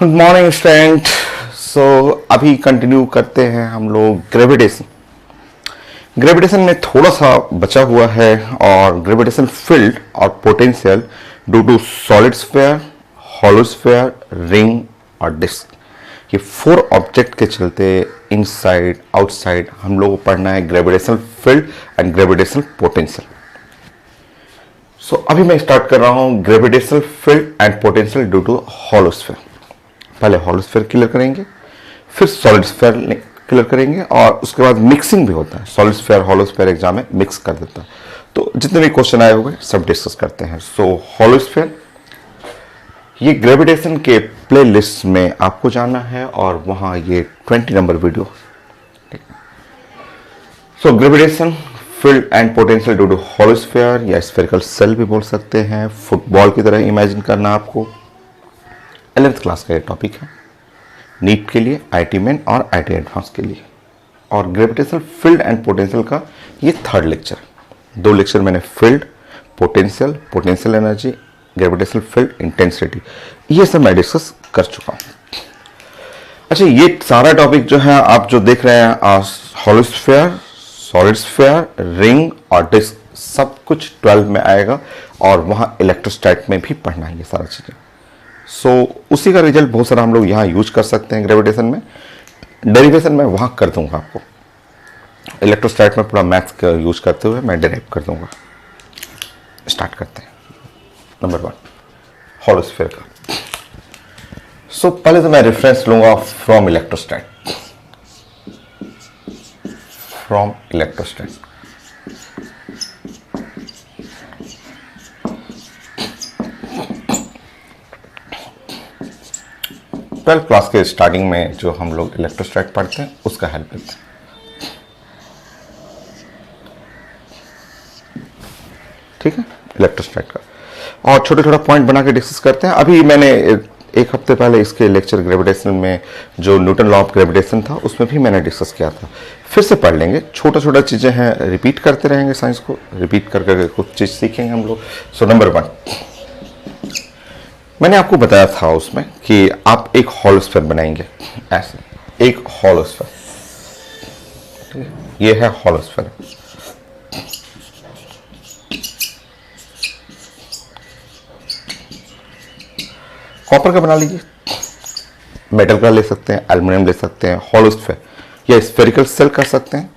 Good morning student. सो अभी continue करते हैं हम लोग ग्रेविटेशन। ग्रेविटेशन में थोड़ा सा बचा हुआ है और ग्रेविटेशन फील्ड और potential due to solid sphere, hollow sphere, ring और डिस्क, ये 4 ऑब्जेक्ट के चलते इनसाइड आउटसाइड हम लोग को पढ़ना है gravitational field and gravitational potential. So अभी मैं स्टार्ट कर रहा हूं gravitational field and potential due to hollow sphere. पहले हॉलो स्फीयर क्लियर करेंगे, फिर सॉलिड स्फीयर क्लियर करेंगे और उसके बाद मिक्सिंग भी होता है। Solid sphere hollow sphere exam में मिक्स कर देता है। तो जितने भी क्वेश्चन आए हुए सब डिस्कस करते हैं। सो हॉलो स्फीयर, ये ग्रेविटेशन के प्ले लिस्ट में आपको जाना है और वहां ये 20 number video. So gravitation field and potential due to hollow sphere या स्फेरिकल सेल भी बोल सकते हैं। फुटबॉल की तरह इमेजिन करना आपको। 11th क्लास का ये टॉपिक है नीट के लिए, आईटी मेन और आईटी एडवांस के लिए। और ग्रेविटेशनल फील्ड एंड पोटेंशियल का ये 3rd लेक्चर है। 2 लेक्चर मैंने field, potential, potential energy, gravitational field, intensity, ये सब मैं डिस्कस कर चुका हूं। अच्छा, ये सारा टॉपिक जो है आप जो देख रहे हैं hollow sphere, solid sphere, ring और डिस्क, सब कुछ 12 में आएगा और वहां इलेक्ट्रोस्टैट में भी पढ़ना है ये सारा चीजें। सो उसी का रिजल्ट बहुत सारा हम लोग यहाँ यूज कर सकते हैं ग्रेविटेशन में। डेरिवेशन में वहाँ कर दूंगा आपको, इलेक्ट्रोस्टैट में पूरा मैथ्स का यूज करते हुए मैं डेराइव कर दूंगा। स्टार्ट करते हैं। नंबर 1 हॉलो स्फीयर का। सो पहले तो मैं रेफरेंस लूंगा फ्रॉम इलेक्ट्रोस्टैट। फ्रॉम इलेक्ट्रोस्टैट ट्वेल्थ क्लास के स्टार्टिंग में जो हम लोग इलेक्ट्रोस्टैट पढ़ते हैं उसका हेल्प लेते हैं। ठीक है, इलेक्ट्रोस्टैट का और छोटे छोटे पॉइंट बना के डिस्कस करते हैं। अभी मैंने एक हफ्ते पहले इसके लेक्चर ग्रेविटेशन में जो न्यूटन लॉ ऑफ ग्रेविटेशन था उसमें भी मैंने डिस्कस किया था। फिर से पढ़ लेंगे, छोटा छोटा चीजें हैं, रिपीट करते रहेंगे, साइंस को रिपीट करके कुछ चीज सीखेंगे हम लोग। सो नंबर 1, मैंने आपको बताया था उसमें कि आप एक हॉलो स्फीयर बनाएंगे, ऐसे एक हॉलो स्फीयर। ये है हॉलो स्फीयर। कॉपर का बना लीजिए, मेटल का ले सकते हैं, एल्युमिनियम ले सकते हैं, हॉलो स्फीयर या स्फेरिकल सेल कर सकते हैं।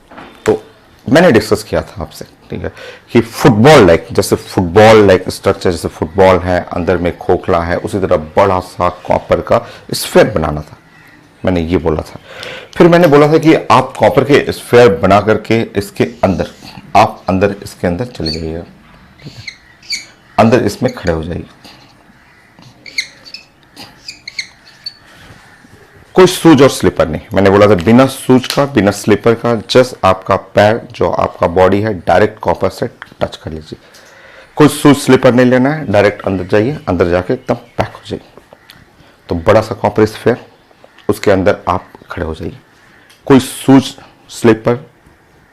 तो मैंने डिस्कस किया था आपसे, ठीक है, कि फुटबॉल लाइक, जैसे फुटबॉल लाइक स्ट्रक्चर, जैसे फुटबॉल है अंदर में खोखला है, उसी तरह बड़ा सा कॉपर का स्फीयर बनाना था, मैंने ये बोला था। फिर मैंने बोला था कि आप कॉपर के स्फीयर बना करके इसके अंदर, आप अंदर इसके अंदर चले जाइएगा, अंदर इसमें खड़े हो जाइए। कोई शूज और स्लीपर नहीं, मैंने बोला था बिना शूज का, बिना स्लीपर का, जस्ट आपका पैर जो आपका बॉडी है डायरेक्ट कॉपर से टच कर लीजिए। कोई शूज स्लीपर नहीं लेना है, डायरेक्ट अंदर जाइए, अंदर जाके एकदम पैक हो जाइए। तो बड़ा सा कॉपर स्फीयर, उसके अंदर आप खड़े हो जाइए। कोई शूज स्लीपर,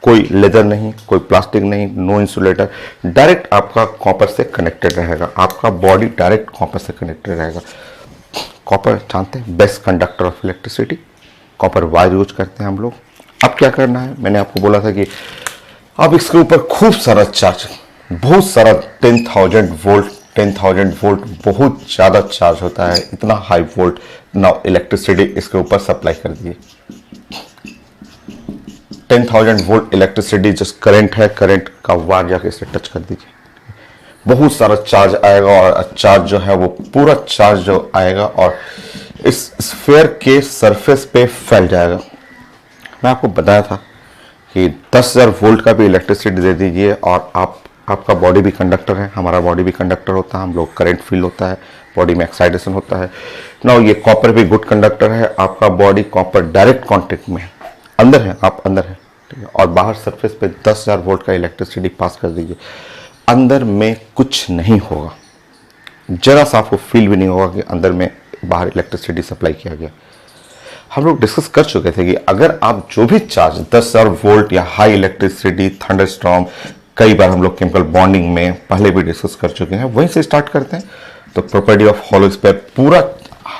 कोई लेदर नहीं, कोई प्लास्टिक नहीं, नो इंसुलेटर, डायरेक्ट आपका कॉपर से कनेक्टेड रहेगा, आपका बॉडी डायरेक्ट कॉपर से कनेक्टेड रहेगा। कॉपर जानते हैं best conductor of electricity, copper wire use करते हैं हम लोग। अब क्या करना है, मैंने आपको बोला था कि अब इसके ऊपर खूब सारा चार्ज, बहुत सारा 10,000 वोल्ट, 10,000 वोल्ट बहुत ज़्यादा चार्ज होता है, इतना हाई वोल्ट ना इलेक्ट्रिसिटी इसके ऊपर सप्लाई कर दिए। 10,000 वोल्ट इलेक्ट्रिसिटी जस्ट करंट है, करंट का वायर जाके इसे टच कर दीजिए, बहुत सारा चार्ज आएगा और चार्ज जो है वो पूरा चार्ज जो आएगा और इस स्फीयर के सरफेस पे फैल जाएगा। मैं आपको बताया था कि 10,000 वोल्ट का भी इलेक्ट्रिसिटी दे दीजिए और आपका बॉडी भी कंडक्टर है, हमारा बॉडी भी कंडक्टर होता है, हम लोग करंट फील होता है, बॉडी में एक्साइटेशन होता है ना। ये कॉपर भी गुड कंडक्टर है, आपका बॉडी कॉपर डायरेक्ट कॉन्टेक्ट में है, अंदर है, आप अंदर है, ठीक है, और बाहर सरफेस पे 10,000 वोल्ट का इलेक्ट्रिसिटी पास कर दीजिए, अंदर में कुछ नहीं होगा, जरा सा आपको फील भी नहीं होगा कि अंदर में बाहर इलेक्ट्रिसिटी सप्लाई किया गया। हम लोग डिस्कस कर चुके थे कि अगर आप जो भी चार्ज 10,000 वोल्ट या हाई इलेक्ट्रिसिटी, थंडरस्टॉर्म, कई बार हम लोग केमिकल बॉन्डिंग में पहले भी डिस्कस कर चुके हैं, वहीं से स्टार्ट करते हैं। तो प्रॉपर्टी ऑफ हॉलो स्फीयर, पूरा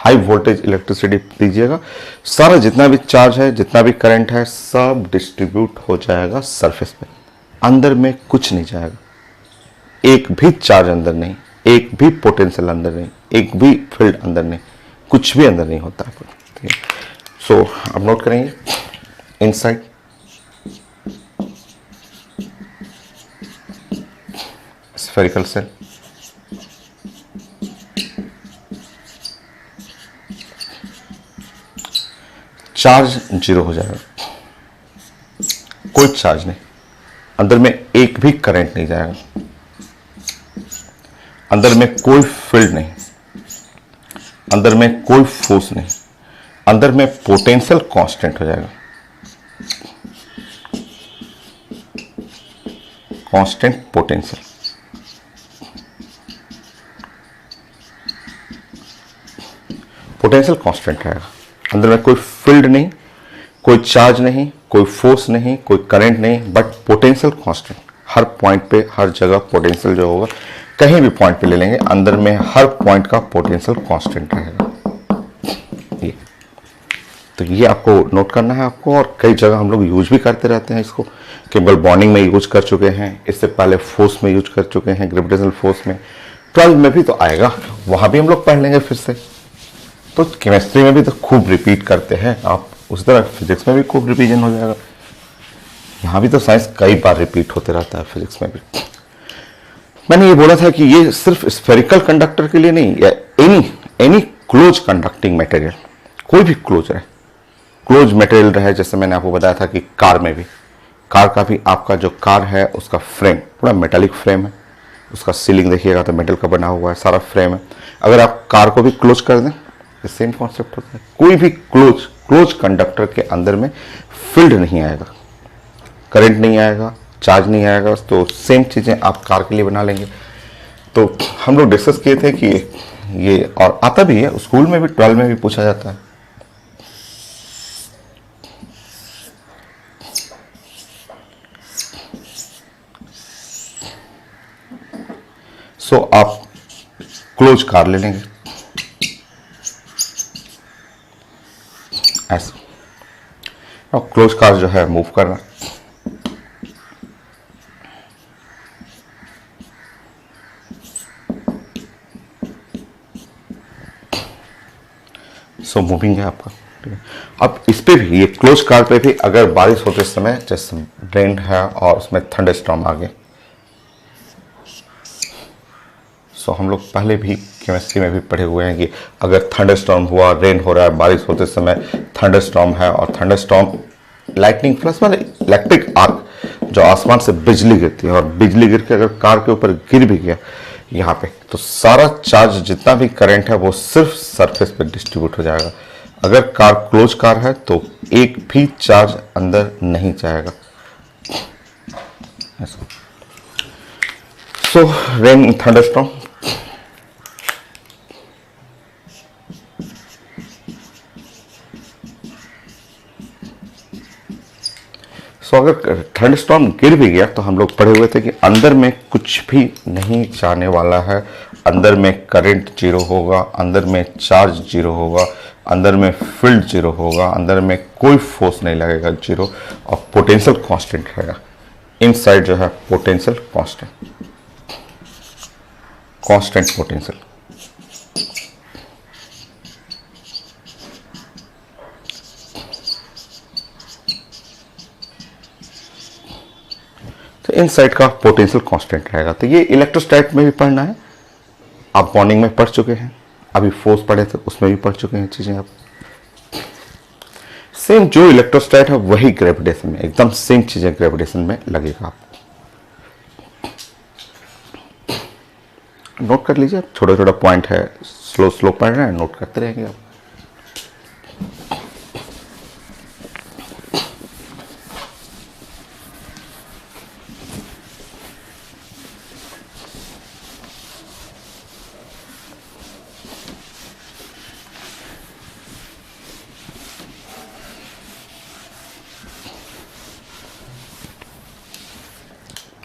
हाई वोल्टेज इलेक्ट्रिसिटी दीजिएगा, सारा जितना भी चार्ज है, जितना भी करंट है, सब डिस्ट्रीब्यूट हो जाएगा सरफेस पे, अंदर में कुछ नहीं जाएगा, एक भी चार्ज अंदर नहीं, एक भी पोटेंशियल अंदर नहीं, एक भी फील्ड अंदर नहीं, कुछ भी अंदर नहीं होता है। ठीक है, सो अब नोट करेंगे inside spherical shell, charge zero हो जाएगा, कोई चार्ज नहीं, अंदर में एक भी करंट नहीं जाएगा, अंदर में कोई फील्ड नहीं, अंदर में कोई फोर्स नहीं, अंदर में पोटेंशियल कांस्टेंट हो जाएगा, कांस्टेंट पोटेंशियल। पोटेंशियल कांस्टेंट रहेगा, अंदर में कोई फील्ड नहीं, कोई चार्ज नहीं, कोई फोर्स नहीं, कोई करंट नहीं, but potential constant. Her point पे, हर जगह पोटेंशियल जो होगा, कहीं भी पॉइंट पे ले लेंगे, अंदर में हर पॉइंट का पोटेंशियल कांस्टेंट रहेगा। ये तो ये आपको नोट करना है आपको, और कई जगह हम लोग यूज भी करते रहते हैं इसको, केवल बॉन्डिंग में यूज कर चुके हैं, इससे पहले फोर्स में यूज कर चुके हैं, ग्रेविटेशनल फोर्स में, 12 में भी तो आएगा, वहां भी हम लोग पढ़ लेंगे फिर से। तो केमिस्ट्री में भी तो खूब रिपीट करते हैं आप, उस तरह फिजिक्स में भी खूब रिवीजन हो जाएगा, यहाँ भी तो साइंस कई बार रिपीट होते रहता है, फिजिक्स में भी। मैंने ये बोला था कि ये सिर्फ स्फेरिकल कंडक्टर के लिए नहीं, या एनी क्लोज कंडक्टिंग मटेरियल, कोई भी क्लोज रहे, क्लोज मटेरियल रहे, जैसे मैंने आपको बताया था कि कार में भी, कार का भी आपका जो कार है उसका फ्रेम पूरा मेटालिक फ्रेम है, उसका सीलिंग देखिएगा तो मेटल का बना हुआ है, सारा फ्रेम है। अगर आप कार को भी क्लोज कर दें, सेम कॉन्सेप्ट होता है। कोई भी क्लोज कंडक्टर के अंदर में फील्ड नहीं आएगा, करंट नहीं आएगा, चार्ज नहीं आएगा, तो सेम चीजें आप कार के लिए बना लेंगे। तो हम लोग डिस्कस किए थे कि ये, और आता भी है स्कूल में भी, 12 में भी पूछा जाता है। सो आप क्लोज कार ले लेंगे ऐसे, और क्लोज कार जो है मूव करना, सो मूविंग है आपका। ठीक है, अब इस पे भी, ये क्लोज कार पे भी अगर बारिश होते समय, जैसे रेन है और उसमें थंडरस्टॉर्म आ गए, सो हम लोग पहले भी केमिस्ट्री में भी पढ़े हुए हैं कि अगर थंडरस्टॉर्म हुआ, रेन हो रहा है, बारिश होते समय थंडरस्टॉर्म है, और थंडरस्टॉर्म लाइटनिंग प्लस मतलब इलेक्ट्रिक आर्क, जो आसमान से बिजली गिरती है, और बिजली गिर के अगर कार के ऊपर गिर भी गया यहाँ पे, तो सारा चार्ज, जितना भी करंट है, वो सिर्फ सरफेस पे डिस्ट्रीब्यूट हो जाएगा। अगर कार क्लोज कार है तो एक भी चार्ज अंदर नहीं जाएगा। सो रेन थंडरस्टॉर्म, तो अगर थंडरस्टॉर्म गिर भी गया तो हम लोग पढ़े हुए थे कि अंदर में कुछ भी नहीं जाने वाला है, अंदर में करंट जीरो होगा, अंदर में चार्ज जीरो होगा, अंदर में फील्ड जीरो होगा, अंदर में कोई फोर्स नहीं लगेगा, जीरो, और पोटेंशियल कांस्टेंट रहेगा। इनसाइड जो है पोटेंशियल कांस्टेंट, कांस्टेंट पोटेंशियल। तो इनसाइड का पोटेंशियल कांस्टेंट रहेगा। तो ये इलेक्ट्रोस्टैट में भी पढ़ना है, आप बॉन्डिंग में पढ़ चुके हैं, अभी फोर्स पढ़े थे उसमें भी पढ़ चुके हैं चीजें आप। सेम जो इलेक्ट्रोस्टैट है वही ग्रेविटेशन में, एकदम सेम चीजें ग्रेविटेशन में लगेगा आपको। नोट कर लीजिए, छोटा छोटा पॉइंट है, स्लो स्लो पढ़ रहे हैं, नोट करते रहेंगे आप।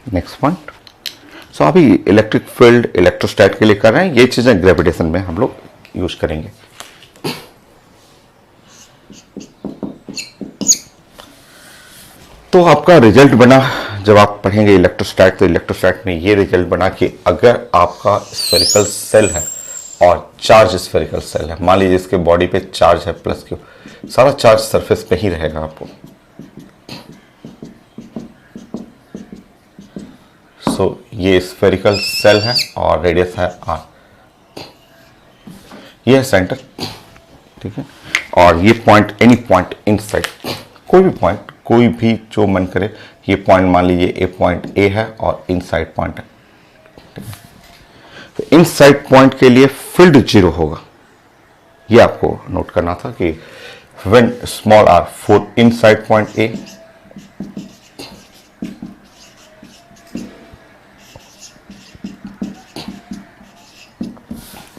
नेक्स्ट पॉइंट, सो अभी इलेक्ट्रिक फील्ड इलेक्ट्रोस्टैट के लिए कर रहे हैं, ये चीजें ग्रेविटेशन में हम लोग यूज करेंगे। तो आपका रिजल्ट बना, जब आप पढ़ेंगे इलेक्ट्रोस्टैट तो इलेक्ट्रोस्टैट में ये रिजल्ट बना कि अगर आपका स्फेरिकल सेल है और चार्ज स्फेरिकल सेल है, मान लीजिए इसके बॉडी पे चार्ज है प्लस क्यू, सारा चार्ज सरफेस पे ही रहेगा आपको। सो ये स्फेरिकल सेल है और रेडियस है आर, ये है सेंटर, ठीक है। और ये पॉइंट, एनी पॉइंट इनसाइड, कोई भी पॉइंट, कोई भी जो मन करे, ये पॉइंट मान लीजिए ए पॉइंट ए है और इनसाइड पॉइंट है, ठीक है। तो इनसाइड पॉइंट के लिए फील्ड जीरो होगा, ये आपको नोट करना था कि when small R for inside point A,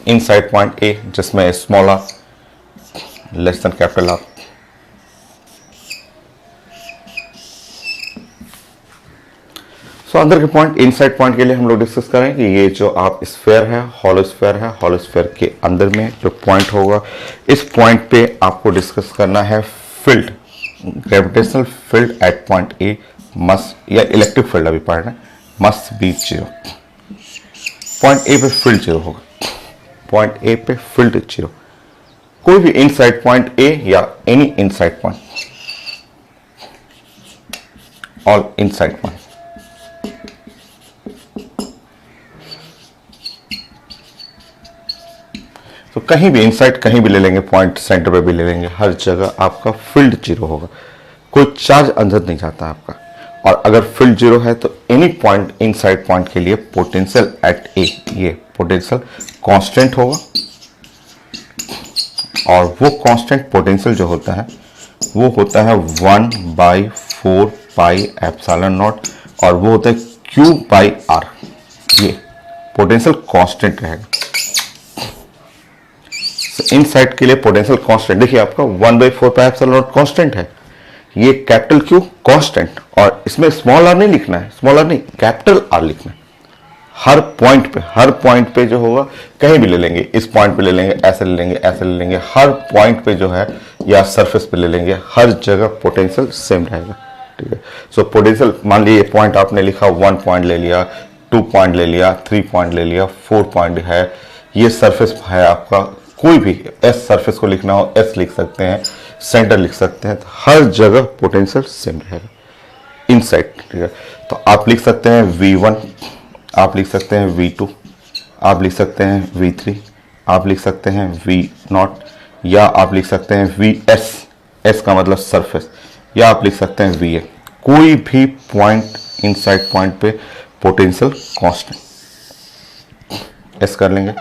inside point A जिसमें small R less than capital R, so अंदर के पॉइंट, इनसाइड पॉइंट के लिए हम लोग डिस्कस करें कि ये जो आप स्फेयर है, हॉलो स्फेयर के अंदर में जो पॉइंट होगा, इस पॉइंट पे आपको डिस्कस करना है field, gravitational field at point A must, या इलेक्ट्रिक फील्ड अभी पढ़ रहे हैं, must be zero. Point A पे फील्ड जीरो होगा, पॉइंट ए पे फील्ड जीरो, कोई भी इनसाइड पॉइंट ए या any inside point, all inside point. तो कहीं भी इनसाइड कहीं भी ले लेंगे, पॉइंट सेंटर पे भी ले लेंगे, हर जगह आपका फील्ड जीरो होगा, कोई चार्ज अंदर नहीं जाता आपका। और अगर फील्ड जीरो है तो एनी पॉइंट इनसाइड पॉइंट के लिए पोटेंशियल एट ए, ये पोटेंशियल कांस्टेंट होगा, और वो कांस्टेंट पोटेंशियल जो होता है वो होता है 1/4 पाई एप्सिलॉन नॉट, और वो होता है Q बाई आर, ये पोटेंशियल कांस्टेंट रहेगा। इनसाइड के लिए पोटेंशियल कांस्टेंट देखिए आपका 1/4 पाई एप्सिलॉन नॉट कांस्टेंट है, ये कैपिटल Q कांस्टेंट, और इसमें स्मॉल आर नहीं लिखना है, स्मॉल आर नहीं कैपिटल आर लिखना है। हर पॉइंट पे जो होगा, कहीं भी ले लेंगे, इस पॉइंट पे ले लेंगे, ऐसे ले लेंगे, ऐसे ले लेंगे, हर पॉइंट पे जो है या सरफेस पे ले लेंगे, हर जगह पोटेंशियल सेम रहेगा, ठीक है। सो पोटेंशियल, मान लीजिए पॉइंट आपने लिखा, 1 पॉइंट ले लिया, 2 पॉइंट ले लिया, 3 पॉइंट ले लिया, 4 पॉइंट है, ये सरफेस है आपका, कोई भी एस सरफेस को लिखना हो एस लिख सकते हैं, सेंटर लिख सकते हैं, तो हर जगह पोटेंशियल सेम रहेगा इनसाइड, ठीक है। तो आप लिख सकते हैं V1, आप लिख सकते हैं V2, आप लिख सकते हैं V3, आप लिख सकते हैं V0, या आप लिख सकते हैं VS, S का मतलब सरफेस, या आप लिख सकते हैं VA, कोई भी पॉइंट इनसाइड पॉइंट पे पोटेंशियल कांस्टेंट, S कर लेंगे।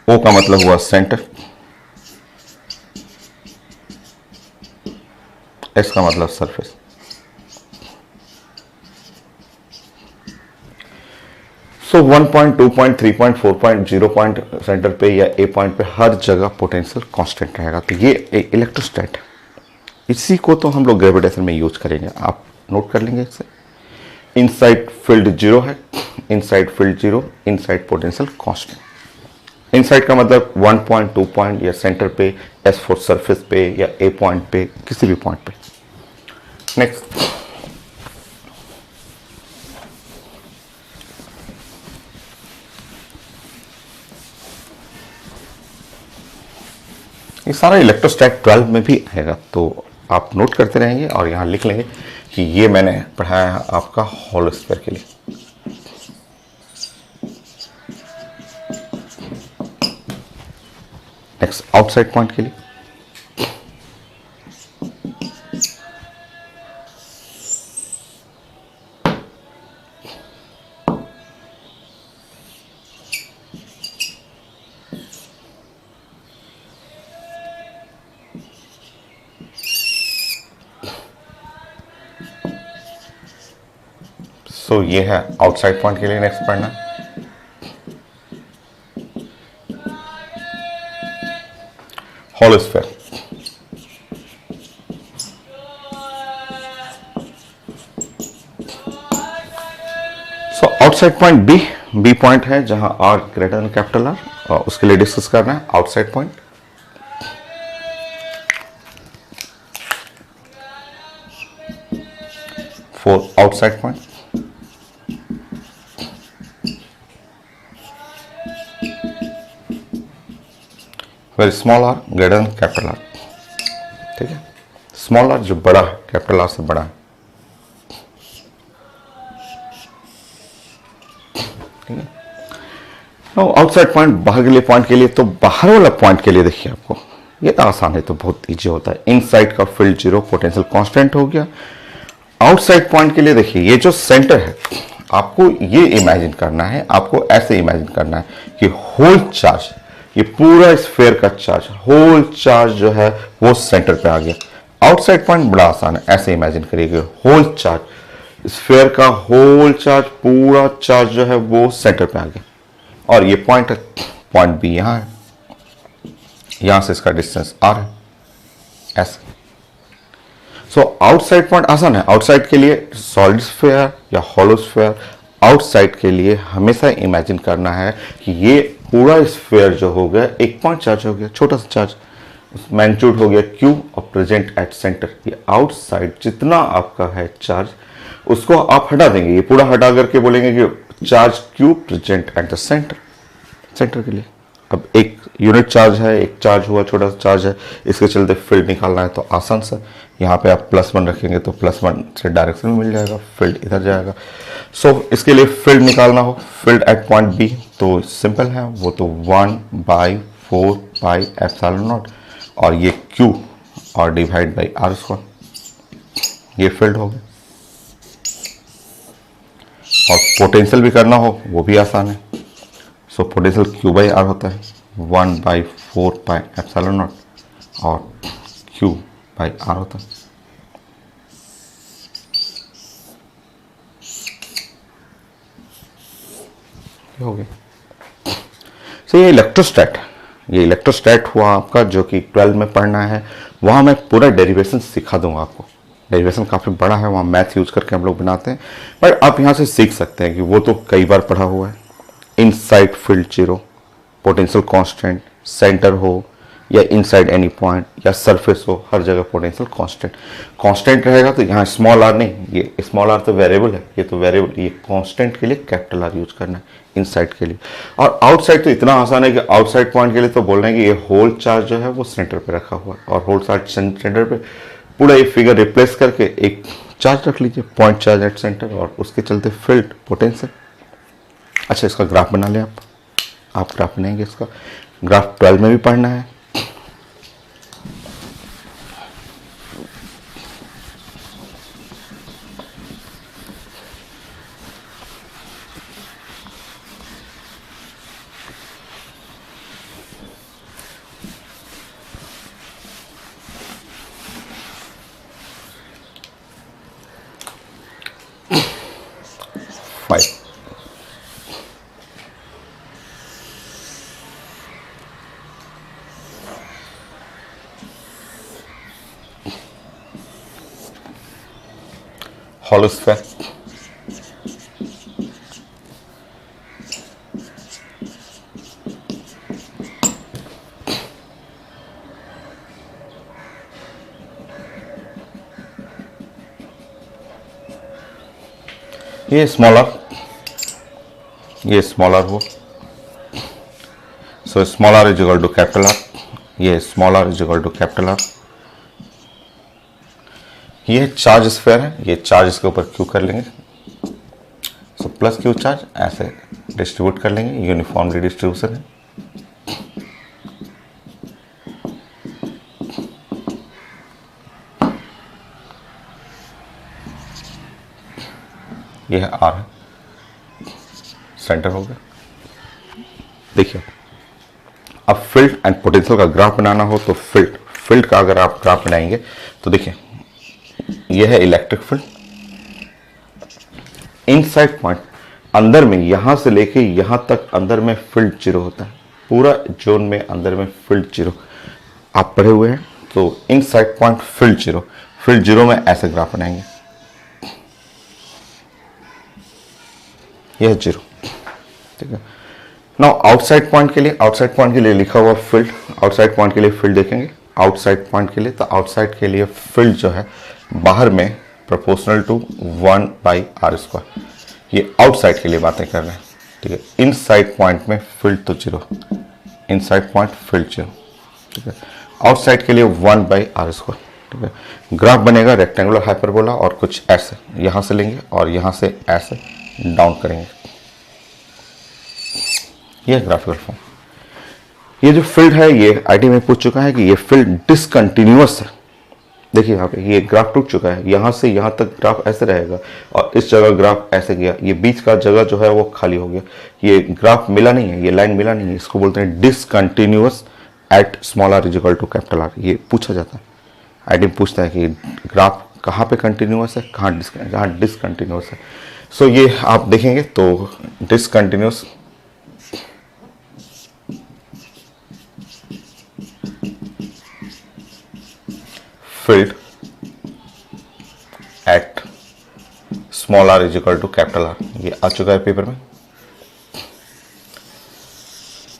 O का मतलब हुआ सेंटर, S का मतलब सरफेस। सो 1 point, 2 point, 3 point, 4 point, 0 point centre पे या ए पॉइंट पे हर जगह पोटेंशियल कांस्टेंट रहेगा। तो ये इलेक्ट्रोस्टैट, इसी को तो हम लोग ग्रेविटेशन में यूज करेंगे, आप नोट कर लेंगे इससे। इनसाइड फील्ड जीरो है, inside field zero, inside potential constant. Inside का मतलब 1 पॉइंट, 2 पॉइंट या सेंटर पे, S4 सरफेस पे या ए पॉइंट पे, किसी भी पॉइंट पे। नेक्स्ट, ये सारा इलेक्ट्रोस्टैट 12 में भी आएगा, तो आप नोट करते रहेंगे और यहाँ लिख लेंगे कि ये मैंने पढ़ाया है आपका हॉलो स्फीयर के लिए। नेक्स्ट, आउटसाइड पॉइंट के लिए तो ये है आउटसाइड पॉइंट के लिए। नेक्स्ट पढ़ना, hollow sphere. So outside point B point है जहां r greater than capital R, और उसके लिए डिस्कस करना है outside point. 4 outside point, very small r greater than capital R. ठीक है, स्मॉल आर जो बड़ा है कैपिटल आर से बड़ा है। ठीक है, आउटसाइड पॉइंट बाहर के लिए, पॉइंट के लिए, तो बाहर वाला पॉइंट के लिए देखिए आपको ये तो आसान है, तो बहुत इजी होता है। इनसाइड का फील्ड 0, पोटेंशियल कांस्टेंट हो गया। आउटसाइड पॉइंट के लिए देखिए ये जो सेंटर है आपको ये इमेजिन करना है, आपको ऐसे इमेजिन करना है कि होल चार्ज, ये पूरा स्फीयर का चार्ज, होल चार्ज जो है वो सेंटर पे आ गया। आउटसाइड पॉइंट बड़ा आसान है, ऐसे इमेजिन करिए होल चार्ज, स्फीयर का होल चार्ज, पूरा चार्ज जो है वो सेंटर पे आ गया। और ये पॉइंट है, पॉइंट बी यहां है, यहां से इसका डिस्टेंस आर है, ऐसे। सो आउटसाइड पॉइंट आसान है। आउटसाइड के लिए सॉलिड स्फीयर या हॉलो स्फीयर, आउटसाइड के लिए हमेशा इमेजिन करना है कि ये पूरा स्फीयर जो हो गया एक पॉइंट चार्ज हो गया, छोटा सा चार्ज, मैग्नीट्यूड हो गया क्यू और प्रेजेंट एट सेंटर। ये आउटसाइड जितना आपका है चार्ज उसको आप हटा देंगे, ये पूरा हटा करके बोलेंगे कि charge Q present at the centre, centre के लिए। अब एक यूनिट चार्ज है, एक चार्ज हुआ, छोटा सा चार्ज है, इसके चलते फील्ड निकालना है तो आसान सा, यहाँ पे आप +1 रखेंगे तो +1 से डायरेक्शन मिल जाएगा, फील्ड इधर जाएगा। सो इसके लिए फील्ड निकालना हो, फील्ड एट पॉइंट बी, तो सिंपल है वो, तो 1/4πε0 और ये Q और डिवाइड बाई r², ये फील्ड हो गया। और पोटेंशियल भी करना हो वो भी आसान है। सो पोटेंशियल Q/R होता है 1/4πε0 और Q/R होता है। हो गया। सो ये इलेक्ट्रोस्टैट हुआ आपका, जो कि 12 में पढ़ना है। वहां मैं पूरा डेरिवेशन सिखा दूंगा आपको, डेरिवेशन काफ़ी बड़ा है, वहाँ मैथ यूज करके हम लोग बनाते हैं, पर आप यहाँ से सीख सकते हैं कि वो तो कई बार पढ़ा हुआ है। Inside field 0, potential constant, centre हो या इनसाइड एनी पॉइंट या सरफेस हो, हर जगह पोटेंशियल कांस्टेंट रहेगा। तो यहाँ स्मॉल आर नहीं, ये स्मॉल आर तो वेरिएबल है, ये तो वेरिएबल, ये कांस्टेंट के लिए कैपिटल आर यूज करना है इनसाइड के लिए। और आउटसाइड तो इतना आसान है कि आउटसाइड पॉइंट के लिए तो बोल रहे हैं कि ये होल चार्ज जो है वो सेंटर पे रखा हुआ है, और होल चार्ज सेंटर पे पूरा ये फिगर रिप्लेस करके एक चार्ज रख लीजिए, पॉइंट चार्ज एट सेंटर, और उसके चलते फील्ड पोटेंशियल। अच्छा, इसका ग्राफ बना लें आप ग्राफ बनाएंगे, इसका ग्राफ 12 में भी पढ़ना है। हॉलो स्फीयर, ये स्मॉलर, ये स्मॉलर हो, so smaller is equal to capital R, ये smaller is equal to capital R. ये चार्ज स्फीयर है, ये चार्ज इसके ऊपर क्यू कर लेंगे, सो प्लस क्यू चार्ज ऐसे डिस्ट्रीब्यूट कर लेंगे, यूनिफॉर्मली डिस्ट्रीब्यूशन है। ये है आर, सेंटर हो गया। देखिए, अब फील्ड एंड पोटेंशियल का ग्राफ बनाना हो तो फील्ड का अगर आप ग्राफ बनाएंगे तो देखिए, यह है इलेक्ट्रिक फील्ड, इनसाइड पॉइंट अंदर में, यहां से लेके यहां तक अंदर में फील्ड 0 होता है, पूरा जोन में अंदर में फील्ड 0 आप पढ़े हुए हैं। तो इनसाइड पॉइंट फील्ड 0 में ऐसे ग्राफ बनाएंगे, यह 0, ठीक है। नाउ आउटसाइड पॉइंट के लिए लिखा हुआ फील्ड, आउटसाइड पॉइंट के लिए फील्ड देखेंगे, आउटसाइड पॉइंट के लिए, तो आउटसाइड के लिए फील्ड जो है बाहर में प्रोपोर्शनल टू 1/r²। ये आउटसाइड के लिए बातें कर रहे हैं, ठीक है। इनसाइड पॉइंट में फील्ड तो 0, इनसाइड पॉइंट फील्ड 0, ठीक है। आउटसाइड के लिए 1/r², ठीक है। ग्राफ बनेगा रेक्टेंगुलर हाइपरबोला और कुछ ऐसे, यहां से लेंगे और यहां से ऐसे डाउन करेंगे, ये ग्राफिकल फॉर्म। ये जो फील्ड है ये आईटी में पूछ चुका है कि ये फील्ड डिसकंटिन्यूअस है। देखिए यहाँ पे ये ग्राफ टूट चुका है, यहां से यहां तक ग्राफ ऐसे रहेगा और इस जगह ग्राफ ऐसे गया, ये बीच का जगह जो है वो खाली हो गया, ये ग्राफ मिला नहीं है, ये लाइन मिला नहीं है, इसको बोलते हैं discontinuous at small r equal to capital R। ये पूछा जाता है, आईडी पूछता है कि ग्राफ कहाँ पे कंटिन्यूअस है, कहाँ डिसकंटिन्यूअस है। सो ये आप देखेंगे तो discontinuous field at small r equal to capital R, ये आ चुका है पेपर में।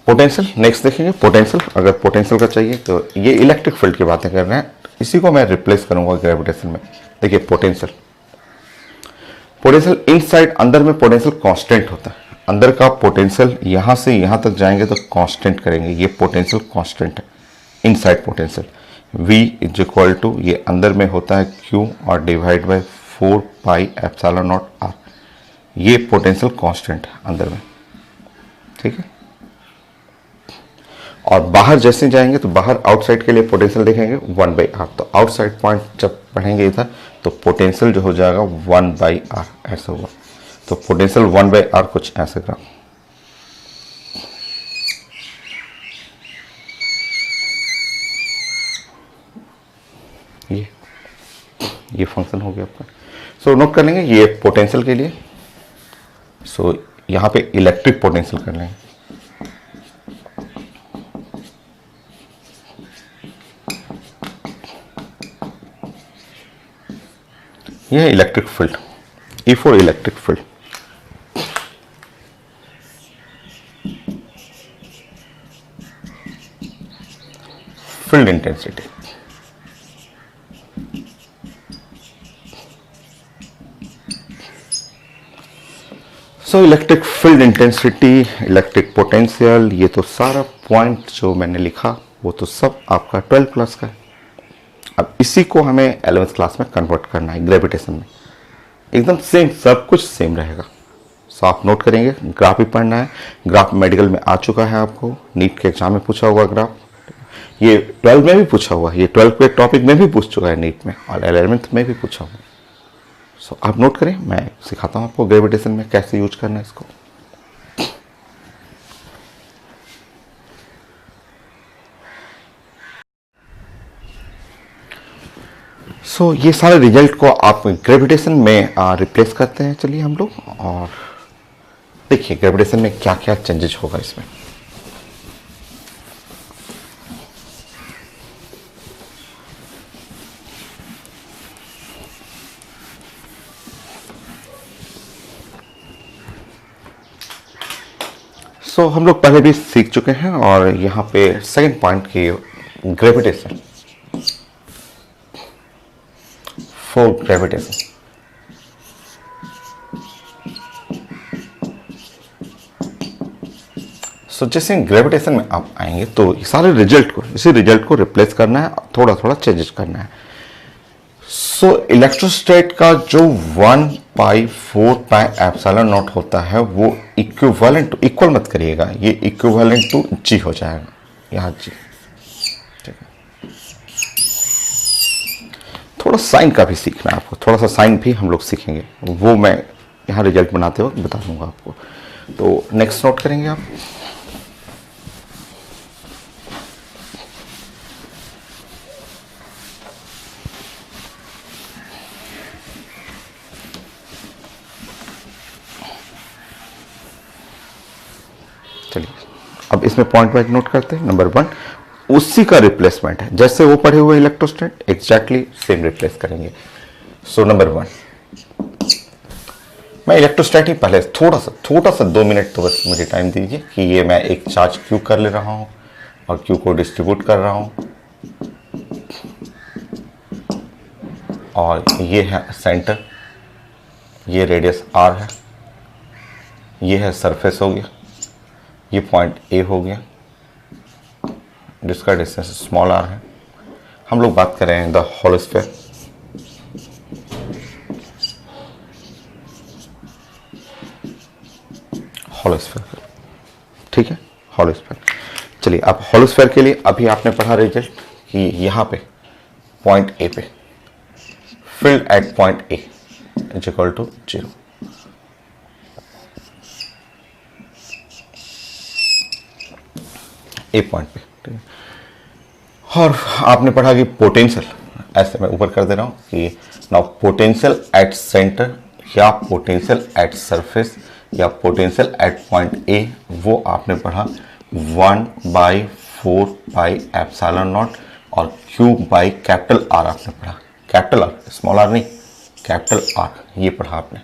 पोटेंशियल नेक्स्ट देखेंगे। पोटेंशियल, अगर पोटेंशियल का चाहिए तो ये इलेक्ट्रिक फील्ड की बातें कर रहे हैं, इसी को मैं रिप्लेस करूंगा ग्रेविटेशन में। देखिए पोटेंशियल, पोटेंशियल इनसाइड अंदर में पोटेंशियल कांस्टेंट होता है, अंदर का पोटेंशियल यहां से यहां तक जाएंगे तो कांस्टेंट करेंगे, ये पोटेंशियल कांस्टेंट है। Inside potential V is equal to, ये अंदर में होता है Q और डिवाइड बाय 4πε0r, ये पोटेंशियल कांस्टेंट है अंदर में, ठीक है। और बाहर जैसे जाएंगे तो बाहर आउटसाइड के लिए पोटेंशियल देखेंगे 1/r, तो आउटसाइड पॉइंट जब पढ़ेंगे इधर तो पोटेंशियल जो हो जाएगा 1/r, ऐसा होगा। तो पोटेंशियल 1/r कुछ ऐसे का, ये फंक्शन हो गया आपका। सो नोट कर लेंगे ये पोटेंशियल के लिए। सो यहां पे इलेक्ट्रिक पोटेंशियल कर लेंगे, यह है electric field, E for electric field. Field intensity, so electric field intensity, electric potential, ये तो सारा पॉइंट जो मैंने लिखा वो तो सब आपका 12th क्लास का है। अब इसी को हमें 11th क्लास में कन्वर्ट करना है ग्रेविटेशन में, एकदम सेम, सब कुछ सेम रहेगा। सो आप नोट करेंगे, ग्राफ भी पढ़ना है, ग्राफ मेडिकल में आ चुका है, आपको नीट के एग्जाम में पूछा हुआ ग्राफ, ये 12 में भी पूछा हुआ है, ये 12 के टॉपिक में भी पूछ चुका है नीट में, और 11th में भी पूछा हुआ। सो आप नोट करें, मैं सिखाता हूँ आपको ग्रेविटेशन में कैसे यूज करना है इसको। सो ये सारे रिजल्ट को आप ग्रेविटेशन में रिप्लेस करते हैं। चलिए हम लोग, और देखिए ग्रेविटेशन में क्या क्या चेंजेस होगा इसमें। सो हम लोग पहले भी सीख चुके हैं, और यहाँ पे सेकंड पॉइंट की ग्रेविटेशन, फॉर ग्रेविटेशन। सो जैसे ग्रेविटेशन में आप आएंगे तो सारे रिजल्ट को, इसी रिजल्ट को रिप्लेस करना है, थोड़ा थोड़ा चेंजेस करना है। सो इलेक्ट्रोस्टैट का जो 1/4πε0 होता है वो इक्विवेलेंट, इक्वल मत करिएगा, ये इक्विवेलेंट टू जी हो जाएगा, यहाँ जी। थोड़ा साइन का भी सीखना है आपको, थोड़ा सा साइन भी हम लोग सीखेंगे, वो मैं यहाँ रिजल्ट बनाते वक्त बता दूंगा आपको। तो नेक्स्ट नोट करेंगे आप, चलिए अब इसमें पॉइंट वाइज नोट करते हैं। नंबर 1, उसी का रिप्लेसमेंट है, जैसे वो पढ़े हुए इलेक्ट्रोस्टैट एग्जैक्टली सेम रिप्लेस करेंगे। सो नंबर 1, मैं इलेक्ट्रोस्टैट ही पहले थोड़ा सा 2 मिनट तो बस मुझे टाइम दीजिए कि ये मैं एक चार्ज क्यू कर ले रहा हूँ और क्यू को डिस्ट्रीब्यूट कर रहा हूँ। और ये है सेंटर, ये रेडियस r है, ये है सरफेस हो गया, ये पॉइंट A हो गया जिसका डिस्टेंस स्मॉल r है। हम लोग बात कर रहे हैं द होलोस्फीयर। होलोस्फीयर, ठीक है, होलोस्फीयर। चलिए अब होलोस्फीयर के लिए अभी आपने पढ़ा रिजल्ट कि यहाँ पे पॉइंट A पे field at point A is equal to 0। A point पे, ठीक है। और आपने पढ़ा कि पोटेंशियल, ऐसे मैं ऊपर कर दे रहा हूँ कि नाउ पोटेंशियल एट सेंटर या पोटेंशियल एट सरफेस या पोटेंशियल एट पॉइंट ए, वो आपने पढ़ा 1/4πε0 और Q बाई कैपिटल R आपने पढ़ा। कैपिटल R, स्मॉल r नहीं, कैपिटल R, ये पढ़ा आपने।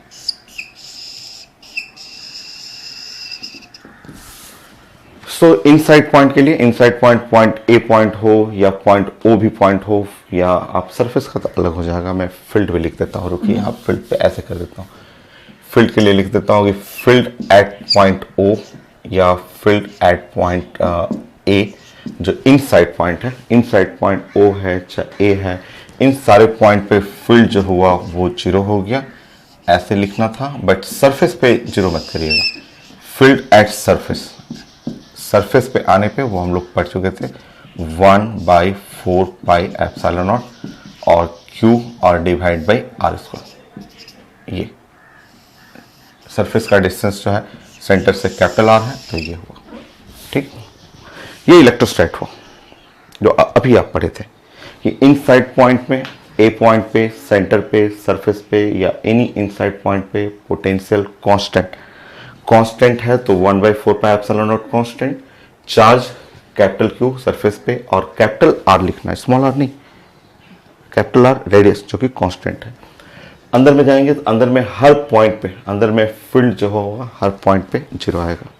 सो इनसाइड पॉइंट के लिए, इनसाइड पॉइंट ए पॉइंट हो या पॉइंट O भी पॉइंट हो या आप सरफेस का तो अलग हो जाएगा। मैं फील्ड भी लिख देता हूँ, रुकिए, आप फील्ड पे ऐसे कर देता हूँ। फील्ड के लिए लिख देता हूँ कि फील्ड एट पॉइंट O या फील्ड एट पॉइंट A, जो इनसाइड पॉइंट है, इनसाइड पॉइंट O है चाहे A है, इन सारे पॉइंट पे फील्ड जो हुआ वो 0 हो गया, ऐसे लिखना था। बट सरफेस पे 0 मत करिएगा। फील्ड एट सरफेस, सरफेस पे आने पे वो हम लोग पढ़ चुके थे 1/4πε0 और Q और डिवाइड बाई R स्क्वायर। ये सरफेस का डिस्टेंस जो है सेंटर से कैपिटल R है, तो ये हुआ, ठीक। ये इलेक्ट्रोस्टैट हुआ जो अभी आप पढ़े थे कि इनसाइड पॉइंट में, ए पॉइंट पे, सेंटर पे, सरफेस पे या एनी इनसाइड पॉइंट पे पोटेंशियल कांस्टेंट है, तो 1/4πε0 constant, charge capital Q surface पे और कैपिटल R लिखना है, स्मॉल r नहीं, कैपिटल R रेडियस जो कि कांस्टेंट है। अंदर में जाएंगे तो अंदर में हर पॉइंट पे, अंदर में फील्ड जो होगा हर पॉइंट पे 0 आएगा।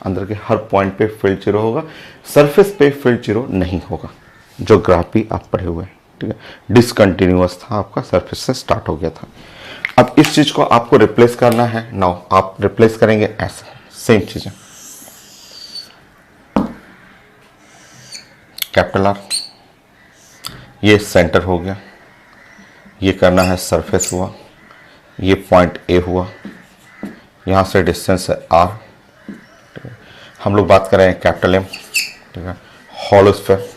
अंदर के हर पॉइंट पे फील्ड 0 होगा, सरफेस पे फील्ड 0 नहीं होगा, जो ग्राफ भी आप पढ़े हुए हैं, ठीक है। डिसकंटिन्यूअस था आपका, सरफेस से स्टार्ट हो गया था। अब इस चीज को आपको रिप्लेस करना है। नाउ आप रिप्लेस करेंगे ऐसे, सेम चीजें, कैपिटल R, ये सेंटर हो गया, ये करना है सरफेस हुआ, ये पॉइंट A हुआ, यहां से डिस्टेंस है R। हम लोग बात कर रहे हैं कैपिटल M, ठीक है, होलोस्फीयर।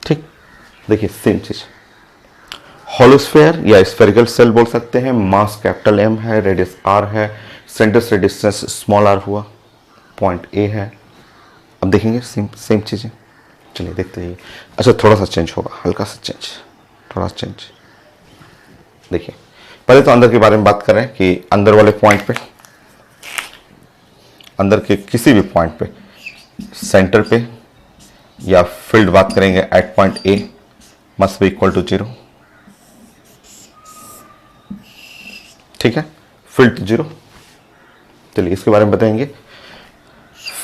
ठीक, देखिए सेम चीज, होलोस्फीयर या स्फेरिकल सेल बोल सकते हैं। मास कैपिटल M है, रेडियस R है, सेंटर से डिस्टेंस स्मॉल r हुआ, पॉइंट A है। अब देखेंगे सेम चीजें, चलिए देखते हैं। अच्छा, थोड़ा सा चेंज होगा, हल्का सा चेंज, थोड़ा सा चेंज। देखिए पहले तो अंदर के बारे में बात कर रहे हैं कि अंदर वाले पॉइंट पे, अंदर के किसी भी पॉइंट पे, सेंटर पे या फील्ड बात करेंगे at point A must be equal to 0, ठीक है, फील्ड 0। चलिए इसके बारे में बताएंगे।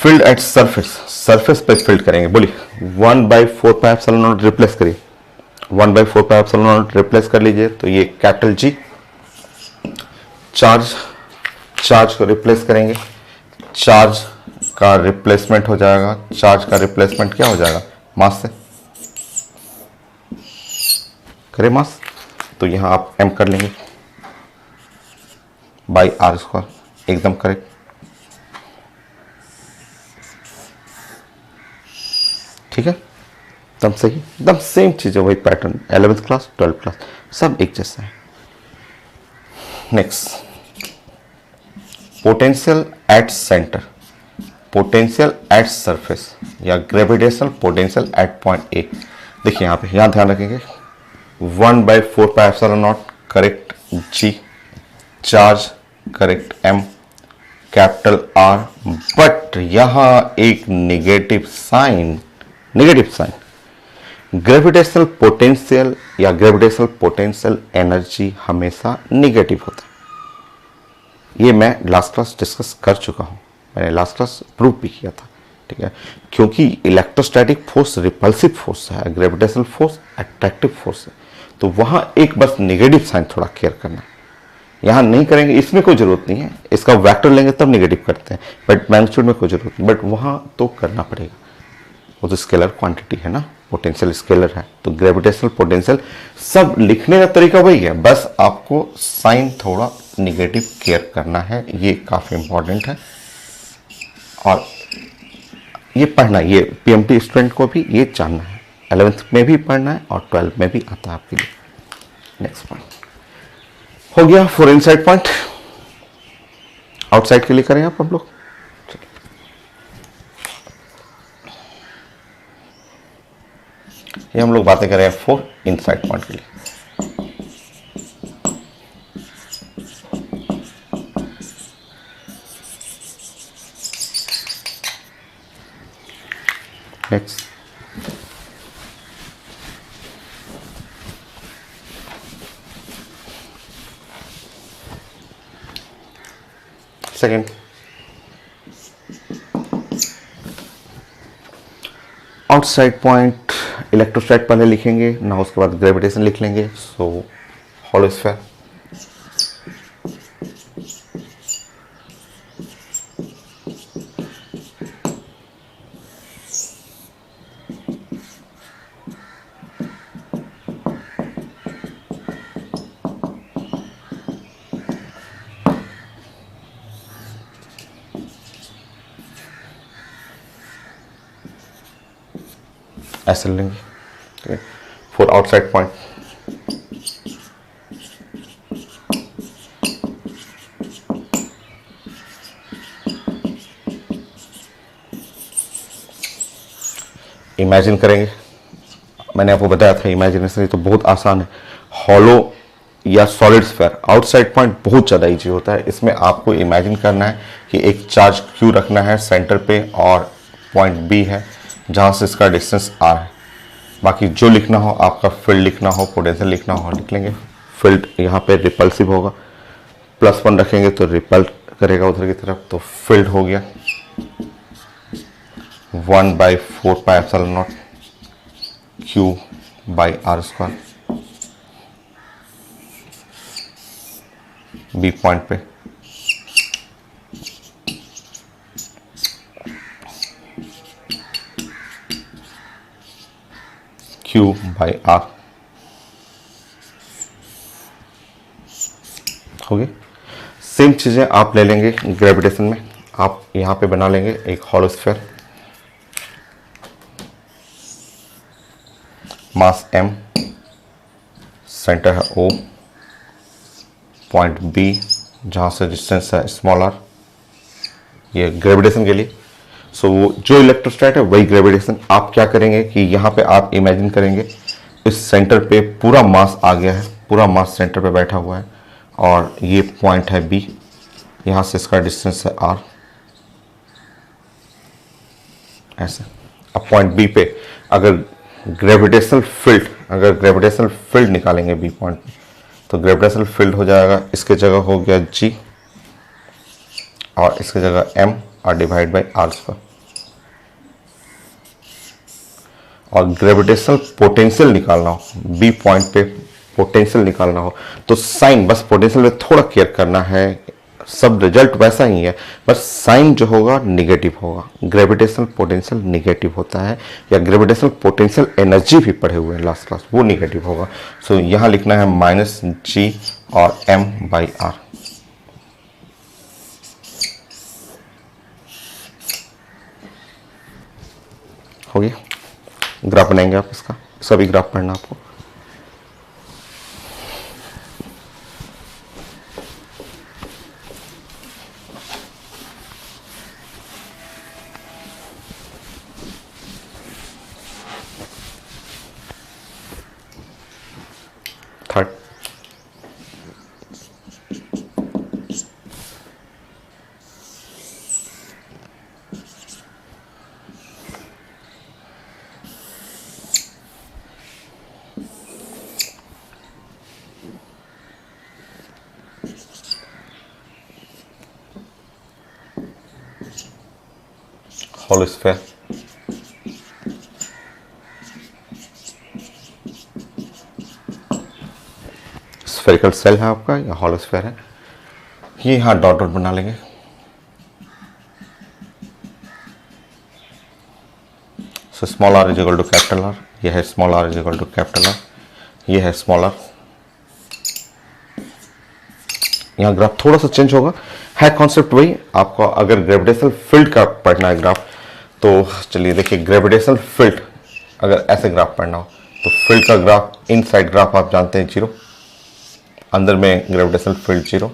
फील्ड एट सरफेस, सरफेस पे फील्ड करेंगे, बोलिए 1/4πε0 रिप्लेस करिए, 1/4πε0 रिप्लेस कर लीजिए, तो ये कैपिटल G। चार्ज को रिप्लेस करेंगे, चार्ज का रिप्लेसमेंट हो जाएगा, चार्ज का रिप्लेसमेंट क्या हो जाएगा, मास से, करें मास, तो यहां आप m कर लेंगे बाई R स्क्वायर, एकदम करेक्ट। ठीक है, एकदम सही, एकदम सेम चीज है, वही pattern 11th class 12th class सब एक जैसा है। Next, potential at centre, potential at surface या gravitational potential at point A. देखिए यहाँ पे, यहाँ ध्यान रखेंगे 1/4πε0 correct G, charge correct M, capital R, but यहां एक नेगेटिव साइन, ग्रेविटेशनल पोटेंशियल या ग्रेविटेशनल पोटेंशियल एनर्जी हमेशा नेगेटिव होता है। ये मैं लास्ट क्लास डिस्कस कर चुका हूं, मैंने लास्ट क्लास प्रूव भी किया था, ठीक है, क्योंकि इलेक्ट्रोस्टैटिक फोर्स रिपल्सिव फोर्स है, ग्रेविटेशनल फोर्स अट्रैक्टिव फोर्स है, तो वहां एक बस नेगेटिव साइन थोड़ा केयर करना है। यहां नहीं करेंगे, इसमें कोई जरूरत नहीं है, इसका वेक्टर लेंगे तब नेगेटिव करते हैं, बट मैग्नीट्यूड में कोई जरूरत नहीं, बट वहां तो करना पड़ेगा, वो तो स्केलर क्वांटिटी है ना, पोटेंशियल स्केलर है, तो ग्रेविटेशनल पोटेंशियल सब लिखने का तरीका वही है, बस आपको साइन थोड़ा निगेटिव केयर करना है, ये काफी इंपॉर्टेंट है। और ये पढ़ना, ये पीएमटी स्टूडेंट को भी ये जानना है, 11th में भी पढ़ना है और 12th में भी आता है आपके लिए। नेक्स्ट पॉइंट हो गया फॉर इनसाइड पॉइंट, आउटसाइड के लिए करें आप हम लोग। ये हम लोग बातें कर रहे हैं फॉर इनसाइड पॉइंट के लिए। नेक्स्ट सेकेंड, आउटसाइड पॉइंट इलेक्ट्रोस्टैट पहले लिखेंगे ना, उसके बाद ग्रेविटेशन लिख लेंगे। सो हॉलो स्फीयर, ऐसे लेंगे, ठीक है। फॉर आउटसाइड पॉइंट इमेजिन करेंगे, मैंने आपको बताया था इमेजिनेशन तो बहुत आसान है। हॉलो या सॉलिड स्फीयर आउटसाइड पॉइंट बहुत ज़्यादा इजी होता है, इसमें आपको इमेजिन करना है कि एक चार्ज क्यू रखना है सेंटर पे और पॉइंट बी है जहाँ से इसका डिस्टेंस आर है। बाकी जो लिखना हो, आपका फील्ड लिखना हो, पोटेंशियल लिखना हो, लिख लेंगे। फील्ड यहाँ पे रिपल्सिव होगा, +1 रखेंगे तो रिपल करेगा उधर की तरफ, तो फील्ड हो गया 1/4πε0 Q/r²। बी पॉइंट पे Q/r हो गई। सेम चीजें आप ले लेंगे ग्रेविटेशन में, आप यहां पे बना लेंगे एक हॉलो स्फीयर, मास m, सेंटर है O, पॉइंट B जहां से डिस्टेंस है स्मॉल r, ये ग्रेविटेशन के लिए। सो वो जो इलेक्ट्रोस्टैट है वही ग्रेविटेशन। आप क्या करेंगे कि यहाँ पे आप इमेजिन करेंगे इस सेंटर पे पूरा मास आ गया है, पूरा मास सेंटर पे बैठा हुआ है और ये पॉइंट है बी, यहाँ से इसका डिस्टेंस है r, ऐसे। अब पॉइंट बी पे अगर ग्रेविटेशनल फील्ड निकालेंगे बी पॉइंट पे, तो ग्रेविटेशनल फील्ड हो जाएगा, इसके जगह हो गया g और इसके जगह m और डिवाइड बाई r²। और ग्रेविटेशनल पोटेंशियल निकालना हो, बी पॉइंट पे पोटेंशियल निकालना हो, तो साइन बस पोटेंशियल में थोड़ा केयर करना है, सब रिजल्ट वैसा ही है, बस साइन जो होगा निगेटिव होगा। ग्रेविटेशनल पोटेंशियल निगेटिव होता है, या ग्रेविटेशनल पोटेंशियल एनर्जी भी पढ़े हुए हैं लास्ट क्लास, वो निगेटिव होगा। सो यहाँ लिखना है -g और m/r। हो गया, ग्राफ बनाएंगे आप इसका, सभी ग्राफ पढ़ना आपको। Third, hollow sphere, spherical shell है आपका या हॉलो स्फीयर है, ये यहाँ डॉट डॉट बना लेंगे। So small r is equal to capital R, ये है small r is equal to capital R, ये है स्मॉल आर। यहाँ ग्राफ थोड़ा सा चेंज होगा, है कॉन्सेप्ट वही। आपको अगर ग्रेविटेशनल फील्ड का पढ़ना है ग्राफ, तो चलिए देखिए, ग्रेविटेशनल फील्ड अगर ऐसे ग्राफ पढ़ना हो तो फील्ड का ग्राफ इनसाइड ग्राफ आप जानते हैं 0, अंदर में ग्रेविटेशनल फील्ड 0,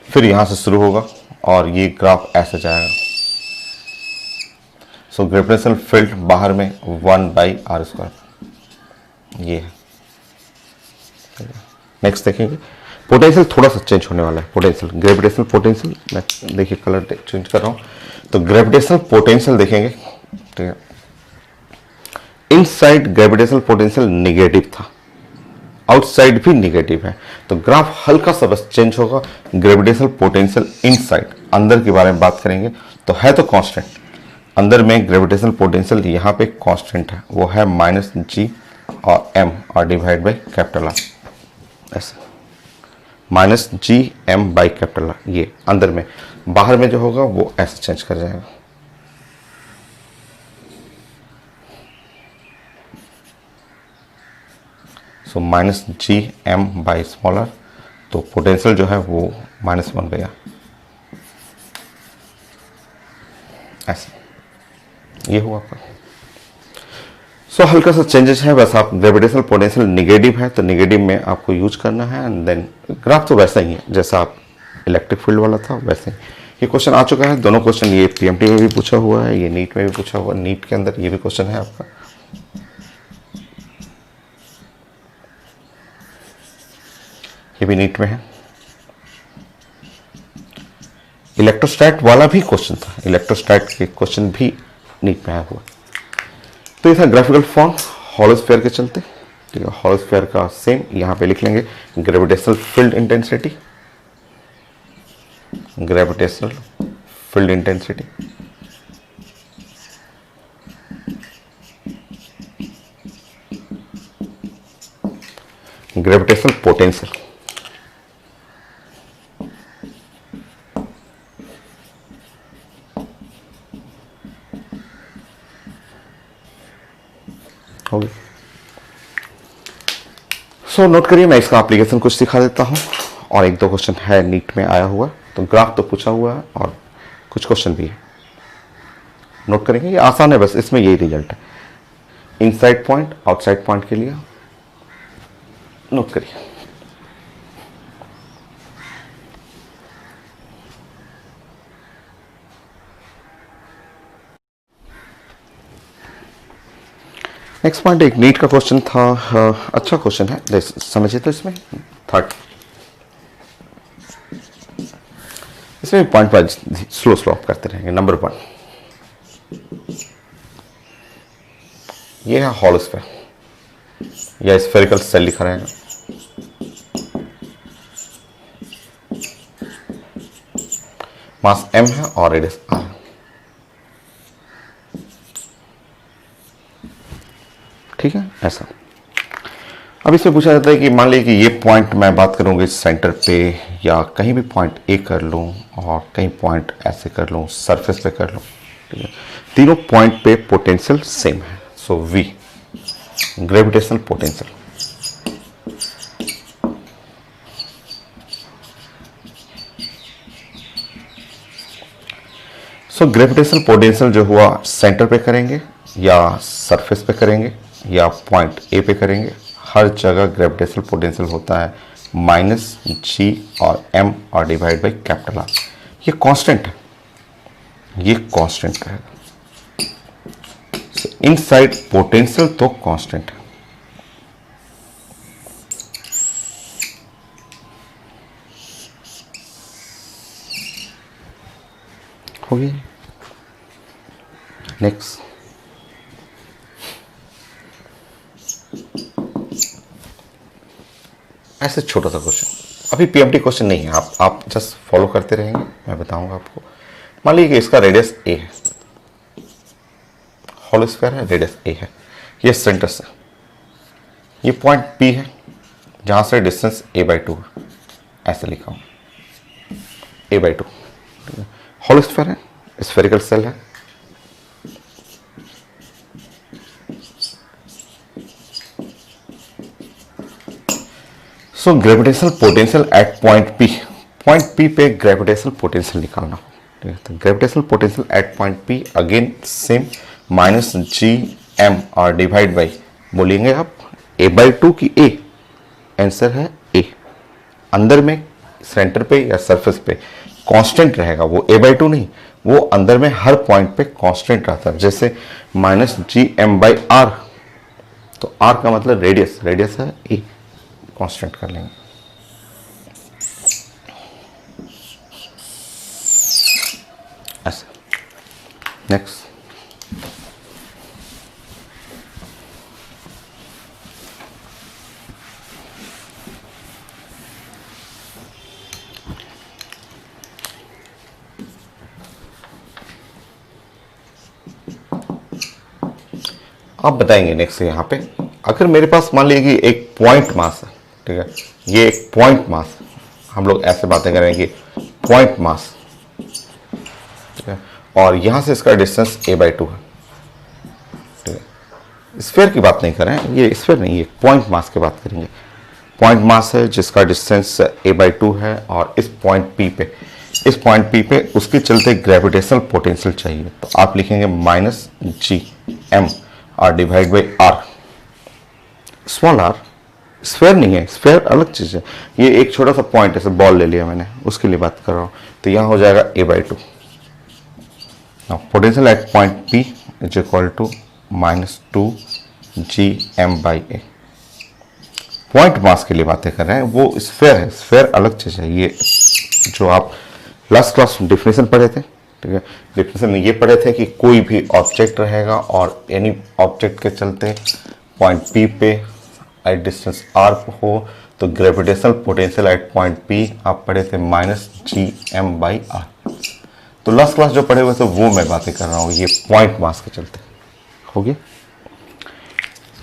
फिर यहाँ से शुरू होगा और ये ग्राफ ऐसे जाएगा। सो ग्रेविटेशनल फील्ड बाहर में 1/r², ये है। नेक्स्ट देखेंगे, पोटेंशियल थोड़ा सा चेंज होने वाला है। पोटेंशियल, ग्रेविटेशनल पोटेंशियल, मैं देखिए कलर चेंज कर रहा हूँ, तो ग्रेविटेशनल पोटेंशियल देखेंगे, ठीक है। इनसाइड ग्रेविटेशनल पोटेंशियल निगेटिव था, आउटसाइड भी निगेटिव है, तो ग्राफ हल्का सा बस चेंज होगा। ग्रेविटेशनल पोटेंशियल इनसाइड, अंदर के बारे में बात करेंगे तो है तो कांस्टेंट, अंदर में ग्रेविटेशनल पोटेंशियल यहाँ पे कांस्टेंट है, वो है -g और m और डिवाइड बाई कैपिटल आर, ऐसे -gm/R, ये अंदर में। बाहर में जो होगा वो ऐसे चेंज कर जाएगा। सो -gm/r, तो पोटेंशियल जो है वो -1/r, ऐसे ये हुआ आपका। सो हल्का सा चेंजेस है बस। आप ग्रेविटेशनल पोटेंशियल निगेटिव है तो निगेटिव में आपको यूज करना है, एंड देन ग्राफ तो वैसा ही है जैसा आप इलेक्ट्रिक फील्ड वाला था वैसे ही। ये क्वेश्चन आ चुका है, दोनों क्वेश्चन, ये पीएमटी में भी पूछा हुआ है, ये नीट में भी पूछा हुआ है। नीट के अंदर ये भी क्वेश्चन है आपका, ये भी नीट में है। इलेक्ट्रोस्टैट वाला भी क्वेश्चन था, इलेक्ट्रोस्टैट के क्वेश्चन भी नीट में आया हुआ। तो ये था ग्राफिकल फॉर्म हॉलो स्फीयर के चलते, ठीक है। हॉलो स्फीयर का सेम यहाँ पे लिख लेंगे, gravitational field intensity, gravitational field intensity, gravitational potential, होगी। सो नोट करिए, मैं इसका एप्लीकेशन कुछ दिखा देता हूँ, और एक दो क्वेश्चन है नीट में आया हुआ, तो ग्राफ तो पूछा हुआ है और कुछ क्वेश्चन भी है, नोट करेंगे। ये आसान है, बस इसमें यही रिजल्ट है, इनसाइड पॉइंट आउटसाइड पॉइंट के लिए, नोट करिए। नेक्स्ट पॉइंट एक नीट का क्वेश्चन था, अच्छा क्वेश्चन है, समझिए। तो इसमें थर्ड, इसमें point wise slow slow up करते रहेंगे। नंबर 1, ये है हॉलो स्फीयर या स्फेरिकल सेल लिखा रहेगा। मास m है और रेडियस r, ठीक है, ऐसा। अब इसमें पूछा जाता है कि मान लीजिए कि ये पॉइंट मैं बात करूँगी सेंटर पे, या कहीं भी पॉइंट ए कर लूँ और कहीं पॉइंट ऐसे कर लूँ, सरफेस पे कर लूँ, ठीक है। तीनों पॉइंट पे पोटेंशियल सेम है, सो V gravitational potential. So gravitational potential जो हुआ सेंटर पे करेंगे या सरफेस पे करेंगे या पॉइंट ए पे करेंगे, हर जगह ग्रेविटेशनल पोटेंशियल होता है -g और m और डिवाइड बाई कैपिटल R। ये कांस्टेंट है, ये कांस्टेंट रहेगा। इनसाइड पोटेंशियल तो कांस्टेंट है, हो गया। नेक्स्ट, ऐसे छोटा सा क्वेश्चन, अभी पीएमटी क्वेश्चन नहीं है, आप जस्ट फॉलो करते रहेंगे, मैं बताऊंगा आपको। मान लीजिए कि इसका रेडियस a है, हॉलो स्फीयर है, रेडियस a है, ये सेंटर से, ये पॉइंट P है, जहां से डिस्टेंस a/2 है, ऐसे लिखा हूं a/2। होलो स्फीयर है, स्फेरिकल सेल है। So gravitational potential at point P पे ग्रेविटेशनल पोटेंशियल निकालना। ठीक है, तो gravitational potential at point P again same -gm और डिवाइड बाई, बोलेंगे आप a/2 की a, आंसर है a। अंदर में सेंटर पे या सरफेस पे कांस्टेंट रहेगा, वो a/2 नहीं, वो अंदर में हर पॉइंट पे कांस्टेंट रहता है। जैसे -gm/r, तो r का मतलब रेडियस, रेडियस है a, कांस्टेंट कर लेंगे। ऐसे नेक्स्ट, आप बताएंगे नेक्स्ट यहाँ पे, अगर मेरे पास मान लीजिए कि एक पॉइंट मास है, ठीक है, ये एक पॉइंट मास, हम लोग ऐसे बातें करेंगे पॉइंट मास, ठीक है, और यहां से इसका डिस्टेंस a/2 है। ठीक है, स्फीयर की बात नहीं कर रहे हैं, ये स्फीयर नहीं, ये पॉइंट मास की बात करेंगे। पॉइंट मास है जिसका डिस्टेंस a/2 है, और इस पॉइंट P पे उसके चलते ग्रेविटेशनल पोटेंशियल चाहिए, तो आप लिखेंगे -gm और divide by r, small r। Sphere नहीं है, स्फीयर अलग चीज है, ये एक छोटा सा पॉइंट है, बॉल ले लिया मैंने, उसके लिए बात कर रहा हूं, तो यहां हो जाएगा a/2। Potential at point P is equal to -2gm/a। Point mass के लिए बातें कर रहे हैं, वो स्फीयर है, स्फीयर अलग चीज है। ये जो आप लास्ट क्लास डेफिनेशन पढ़े थे, ठीक है, डेफिनेशन में ये पढ़े थे कि कोई भी ऑब्जेक्ट रहेगा और एनी ऑब्जेक्ट के चलते पॉइंट P पे एट डिस्टेंस r हो, तो gravitational potential at point P आप पढ़े थे -gm/r। तो लास्ट क्लास जो पढ़े हुए थे वो मैं बातें कर रहा हूँ, ये पॉइंट मास के चलते हो गया।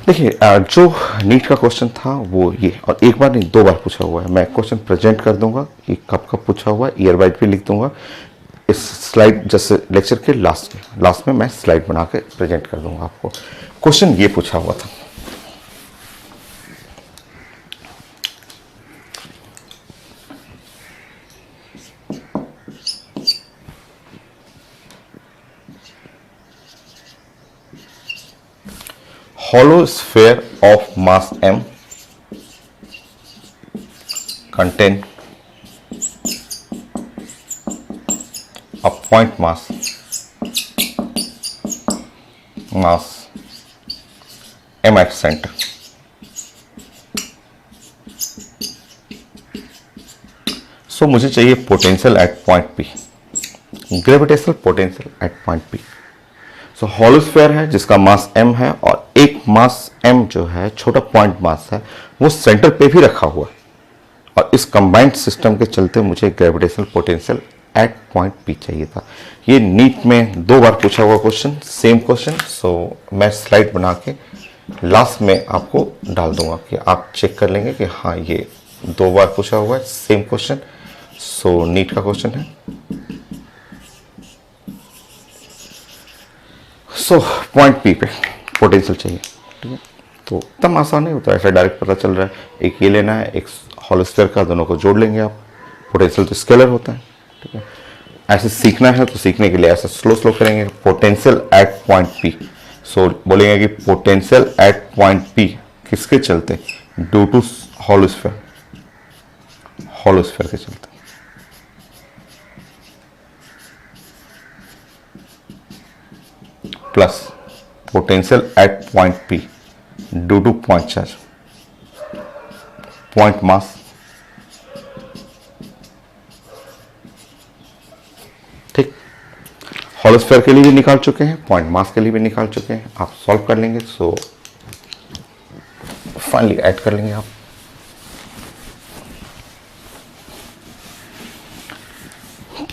देखिए जो नीट का क्वेश्चन था वो ये, और एक बार नहीं 2 बार पूछा हुआ है। मैं क्वेश्चन प्रेजेंट कर दूंगा कि कब कब पूछा हुआ है, ईयर वाइज भी लिख दूंगा इस स्लाइड, जैसे लेक्चर के लास्ट में मैं स्लाइड बना के प्रेजेंट कर दूंगा आपको। क्वेश्चन ये पूछा हुआ था, hollow sphere of mass m contain a point mass m at center। सो मुझे चाहिए potential at point P, gravitational potential at point P। So hollow sphere है जिसका मास m है, और एक मास m जो है, छोटा पॉइंट मास है, वो सेंटर पे भी रखा हुआ है, और इस कंबाइंड सिस्टम के चलते मुझे gravitational potential at point P चाहिए था। ये नीट में 2 बार पूछा हुआ क्वेश्चन, सेम क्वेश्चन। सो मैं स्लाइड बना के लास्ट में आपको डाल दूंगा कि आप चेक कर लेंगे कि हाँ ये 2 बार पूछा हुआ है, सेम क्वेश्चन। सो नीट का क्वेश्चन है। सो पॉइंट P पे पोटेंशियल चाहिए, ठीक है, तो एकदम आसान नहीं होता, ऐसा डायरेक्ट पता चल रहा है। एक ये लेना है, एक हॉलो स्फीयर का, दोनों को जोड़ लेंगे आप। पोटेंशियल तो स्केलर होता है, ठीक है। ऐसे सीखना है तो सीखने के लिए ऐसे स्लो करेंगे। Potential at point P, so बोलेंगे कि पोटेंशियल एट पॉइंट P किसके चलते, due to hollow sphere, hollow sphere के चलते। Plus potential at point P due to point charge, point mass, ठीक। हॉलो स्फीयर के लिए भी निकाल चुके हैं, पॉइंट मास के लिए भी निकाल चुके हैं, आप सॉल्व कर लेंगे। सो फाइनली ऐड कर लेंगे आप।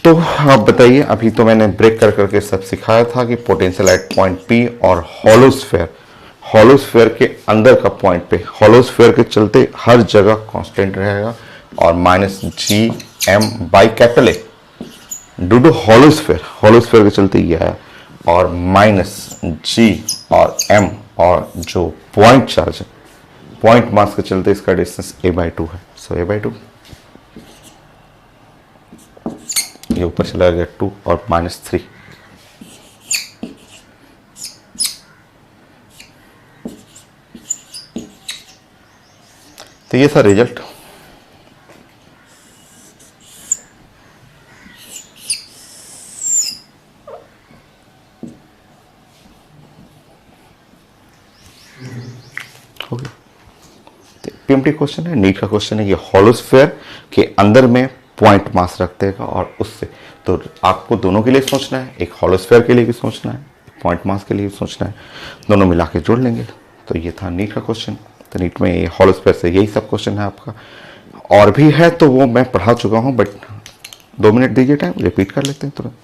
तो आप बताइए, अभी तो मैंने ब्रेक कर करके सब सिखाया था कि पोटेंशियल एट पॉइंट P और हॉलो हॉलोस्फेयर के अंदर का पॉइंट पे हॉलोस्फेयर के चलते हर जगह कांस्टेंट रहेगा और minus G M by capital A due to hollow sphere के चलते ये आया और माइनस जी और एम और जो पॉइंट चार्ज है पॉइंट मास के चलते इसका डिस्टेंस a/2 है। सो a/2 ये ऊपर चला गया 2 और -3। तो ये था रिजल्ट। पीएमटी क्वेश्चन है, नीट का क्वेश्चन है। ये हॉलोस्फेयर के अंदर में पॉइंट मास रख देगा और उससे तो आपको दोनों के लिए सोचना है, एक हॉलोस्फेयर के लिए भी सोचना है, पॉइंट मास के लिए भी सोचना है, दोनों मिला के जोड़ लेंगे। तो ये था नीट का क्वेश्चन। तो नीट में ये हॉलोस्फेयर से यही सब क्वेश्चन है आपका। और भी है तो वो मैं पढ़ा चुका हूँ, बट 2 मिनट दीजिए टाइम, रिपीट कर लेते हैं तुरंत।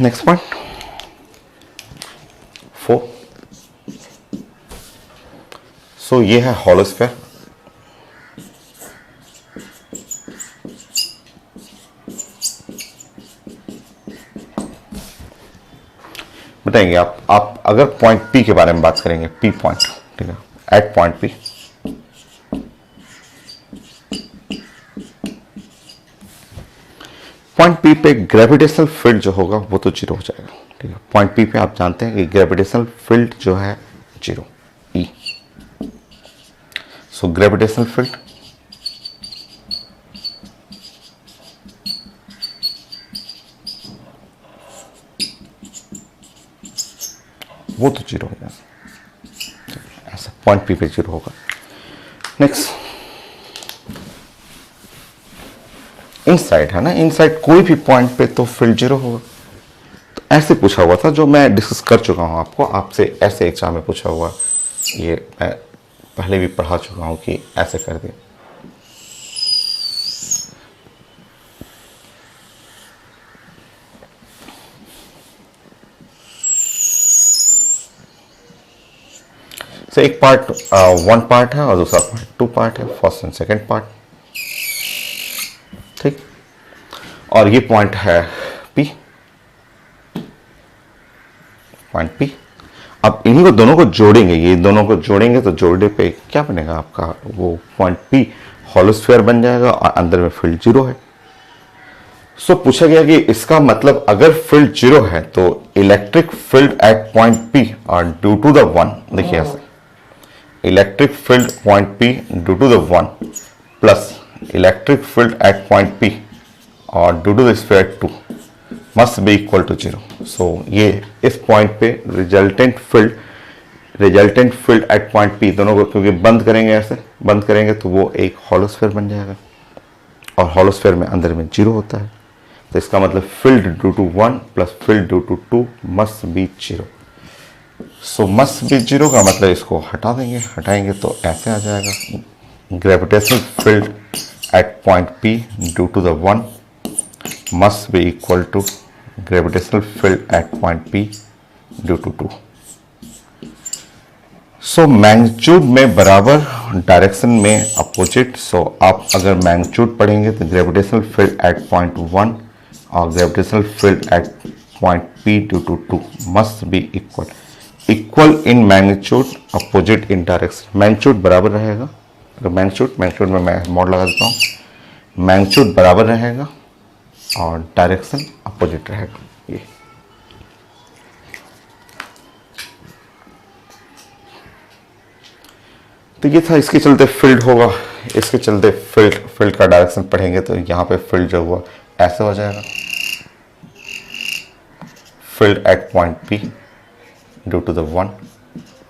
Next point 4। सो ये है हॉलोस्फेयर। बताएंगे आप अगर पॉइंट पी के बारे में बात करेंगे, पी पॉइंट, ठीक है, at point P point P पे ग्रेविटेशनल फील्ड जो होगा वो तो 0 हो जाएगा, ठीक है। पॉइंट पी पे आप जानते हैं कि ग्रेविटेशनल फील्ड जो है 0 ई। सो ग्रेविटेशनल फील्ड वो तो 0 हो जाएगा, ऐसा पॉइंट पी पे 0 होगा। नेक्स्ट इनसाइड है ना, इनसाइड कोई भी पॉइंट पे तो फील्ड 0 होगा। तो ऐसे पूछा हुआ था, जो मैं डिस्कस कर चुका हूं आपको, आपसे ऐसे एग्जाम में पूछा हुआ, ये मैं पहले भी पढ़ा चुका हूं कि ऐसे कर दे। तो एक पार्ट 1 पार्ट है और दूसरा पार्ट 2 पार्ट है, फर्स्ट एंड सेकंड पार्ट, ठीक। और ये पॉइंट है P, पॉइंट P। अब इन्हीं को दोनों को जोड़ेंगे, ये दोनों को जोड़ेंगे तो जोड़ने पे क्या बनेगा आपका, वो पॉइंट P हॉलोस्फीयर बन जाएगा और अंदर में फील्ड 0 है। सो पूछा गया कि इसका मतलब अगर फील्ड 0 है तो electric field at point P और ड्यू टू द 1, देखिए ऐसे, electric field point P due to the 1 plus electric field at point P और due to the sphere 2 must be equal to 0। So ये इस point पे resultant field at point P दोनों को क्योंकि बंद करेंगे, ऐसे बंद करेंगे तो वो एक हॉलोस्फीयर बन जाएगा और हॉलोस्फीयर में अंदर में 0 होता है। तो इसका मतलब field due to 1 plus field due to 2 must be 0। So must be 0 का मतलब इसको हटा देंगे, हटाएंगे तो ऐसे आ जाएगा, gravitational field at point P due to the 1 must be equal to gravitational field at point P due to 2। So magnitude में बराबर, डायरेक्शन में अपोजिट। सो आप अगर मैग्नीट्यूड पढ़ेंगे तो ग्रेविटेशनल फील्ड एट पॉइंट 1 और gravitational field at point P due to 2 must be equal in magnitude, opposite in direction. Magnitude बराबर रहेगा, तो मैग्नीट्यूड में मैं मॉड लगा देता हूँ, मैग्नीट्यूड बराबर रहेगा और डायरेक्शन अपोजिट रहेगा। ये तो ये था, इसके चलते फील्ड होगा, इसके चलते फील्ड का डायरेक्शन पढ़ेंगे तो यहाँ पे फील्ड जो हुआ ऐसे हो जाएगा, field at point P due to the 1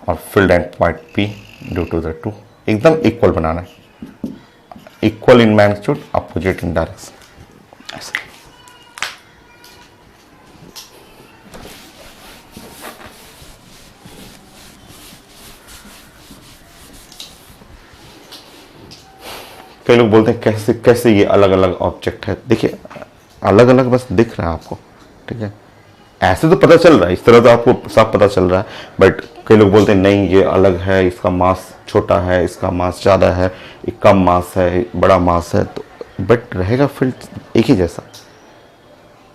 और field at point P due to the 2, एकदम इक्वल बनाना है, equal in magnitude, opposite in direction, ऐसे। कई लोग बोलते हैं कैसे कैसे ये अलग अलग ऑब्जेक्ट है। देखिए अलग अलग बस दिख रहा है आपको, ठीक है, ऐसे तो पता चल रहा है, इस तरह तो आपको साफ पता चल रहा है, बट कई लोग बोलते हैं नहीं ये अलग है, इसका मास छोटा है, इसका मास ज़्यादा है, एक कम मास है, बड़ा मास है, तो बट रहेगा फील्ड एक ही जैसा।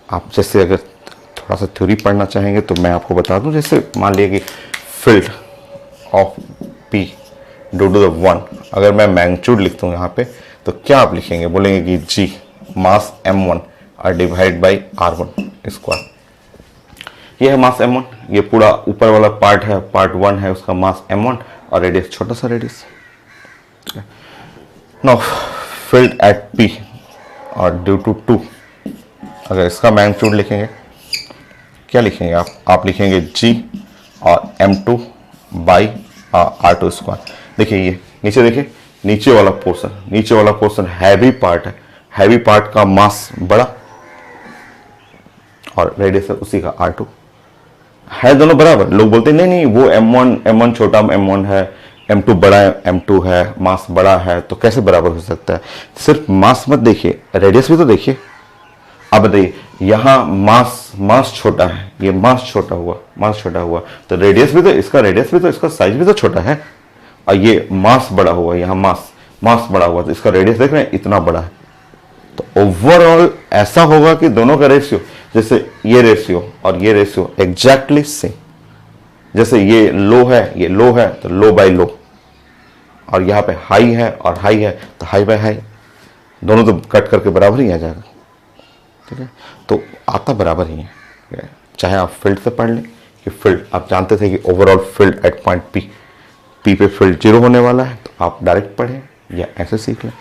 आप जैसे अगर थोड़ा सा थ्योरी पढ़ना चाहेंगे तो मैं आपको बता दूं, जैसे मान लिया कि field of P due to the 1, अगर मैं मैग्नीट्यूड लिखता हूँ यहाँ पे तो क्या आप लिखेंगे, बोलेंगे कि जी मास m1 और डिवाइड बाई r1 स्क्वायर। ये है मास m1, ये पूरा ऊपर वाला पार्ट है, पार्ट 1 है, उसका मास m1 और रेडियस छोटा सा radius. Now field at p और ड्यू टू 2, अगर इसका मैग्नीट्यूड लिखेंगे क्या लिखेंगे आप लिखेंगे g और m2 बाई r2 स्क्वायर। देखिए ये नीचे देखिए, नीचे वाला पोर्शन हैवी पार्ट है, हैवी पार्ट का मास बड़ा और रेडियस है उसी का r2, है दोनों बराबर। लोग बोलते हैं नहीं वो m1 छोटा m1 है, m2 बड़ा m2 है, मास बड़ा है, तो कैसे बराबर हो सकता है। सिर्फ मास मत देखिए, रेडियस भी तो देखिए। अब बताइए यहाँ मास छोटा है, ये मास छोटा हुआ तो रेडियस भी तो इसका साइज भी तो छोटा है, और ये मास बड़ा हुआ, यहाँ मास बड़ा हुआ तो इसका रेडियस देख रहे हैं इतना बड़ा है। तो ओवरऑल ऐसा होगा कि दोनों का रेशियो, जैसे ये रेशियो और ये रेशियो एग्जैक्टली सेम, जैसे ये लो है तो लो बाई लो, और यहाँ पे हाई है और हाई है तो हाई बाई हाई, दोनों तो कट करके बराबर ही आ जाएगा, ठीक है। तो आता बराबर ही है, चाहे आप फील्ड से पढ़ लें कि फील्ड आप जानते थे कि overall field at point P पे फील्ड 0 होने वाला है, तो आप डायरेक्ट पढ़ें या ऐसे सीख लें।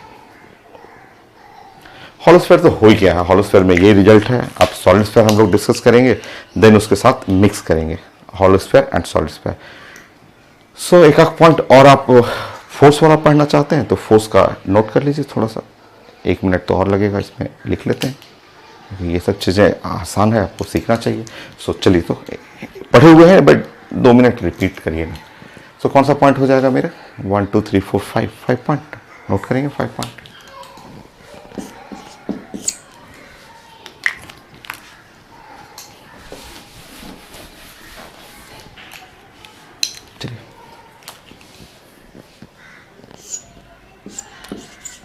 हॉलोस्फीयर तो हो ही गया है, हॉलोस्फीयर में ये रिजल्ट है। अब सॉलिड स्फीयर हम लोग डिस्कस करेंगे, देन उसके साथ मिक्स करेंगे हॉलोस्फीयर एंड सॉलिड स्फीयर। सो एक पॉइंट और, आप फोर्स वाला पढ़ना चाहते हैं तो फोर्स का नोट कर लीजिए थोड़ा सा, 1 मिनट तो और लगेगा, इसमें लिख लेते हैं क्योंकि ये सब चीज़ें आसान है, आपको सीखना चाहिए। सो चलिए, तो पढ़े हुए हैं बट 2 मिनट रिपीट करिए ना। सो कौन सा पॉइंट हो जाएगा मेरे, 1 2 3 4 5 पॉइंट नोट करेंगे, 5 पॉइंट।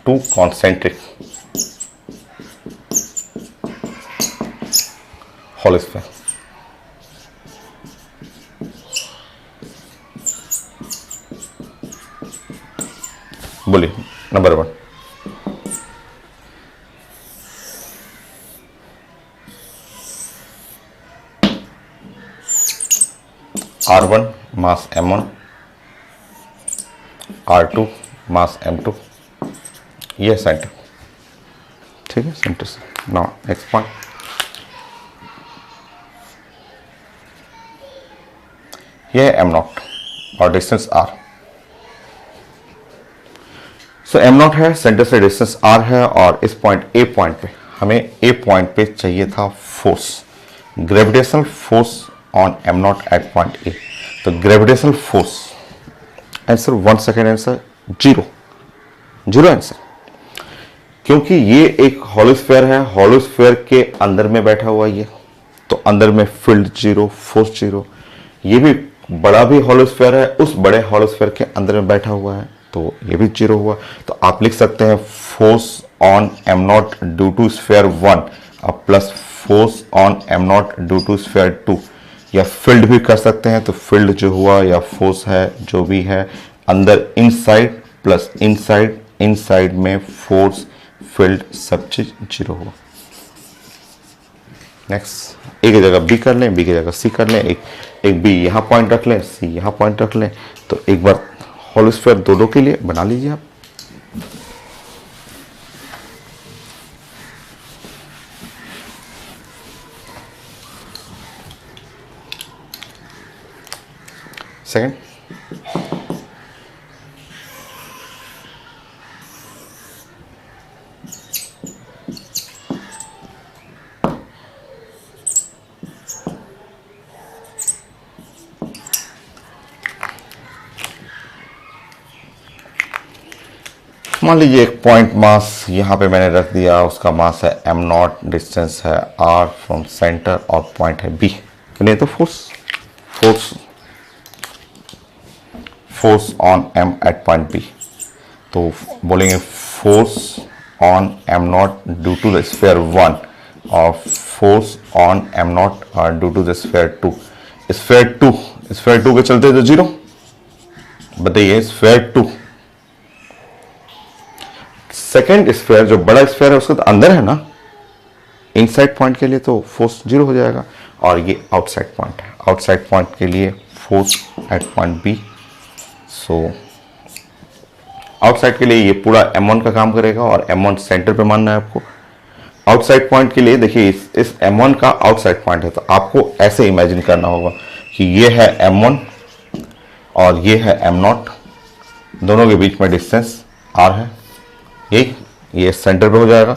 टू कॉन्सेंट्रिक हॉलोस्फीयर, बोलिए नंबर 1, R1 मास m1, R2 मास m2, ये सेंटर, ठीक है, सेंटर से। नाउ नेक्स्ट पॉइंट, ये है m0 और डिस्टेंस r। सो m0 है, सेंटर से डिस्टेंस r है, और इस पॉइंट a पॉइंट पे हमें a पॉइंट पे चाहिए था force, gravitational force on m0 at point a। तो gravitational force, answer 1 second, answer 0 answer, क्योंकि ये एक हॉलोस्फीयर है, हॉलोस्फीयर के अंदर में बैठा हुआ ये, तो अंदर में फील्ड 0, फोर्स 0। ये भी बड़ा भी हॉलोस्फीयर है, उस बड़े हॉलोस्फीयर के अंदर में बैठा हुआ है, तो ये भी 0 हुआ। तो आप लिख सकते हैं force on m0 due to sphere 1 और plus force on m0 due to sphere 2, या फील्ड भी कर सकते हैं। तो फील्ड जो हुआ या फोर्स है जो भी है, अंदर इनसाइड प्लस इनसाइड में फोर्स फील्ड सब चीज 0 हुआ। नेक्स्ट, एक जगह बी कर लें, बी की जगह सी कर लें, एक बी यहाँ पॉइंट रख लें, सी यहाँ पॉइंट रख लें। तो एक बार हॉलोस्फीयर दोनों के लिए बना लीजिए आप। सेकंड, मान लीजिए एक पॉइंट मास यहाँ पे मैंने रख दिया, उसका मास है एम नॉट, डिस्टेंस है आर फ्रॉम सेंटर और पॉइंट है बी। नहीं तो force on m at point B, तो बोलेंगे force on m naught due to the sphere 1 और force on m naught due to the sphere 2। Sphere 2 के चलते तो 0। बताइए स्फीयर 2, सेकेंड स्फीयर जो बड़ा स्फीयर है उसके तो अंदर है ना, इनसाइड पॉइंट के लिए तो फोर्स 0 हो जाएगा। और ये आउटसाइड पॉइंट है, आउटसाइड पॉइंट के लिए force at point B. So outside के लिए ये पूरा m1 का काम करेगा और m1 सेंटर पे मानना है आपको। आउटसाइड पॉइंट के लिए देखिए इस m1 का आउटसाइड पॉइंट है, तो आपको ऐसे इमेजिन करना होगा कि ये है m1 और ये है m0, दोनों के बीच में डिस्टेंस r है, ये सेंटर पे हो जाएगा।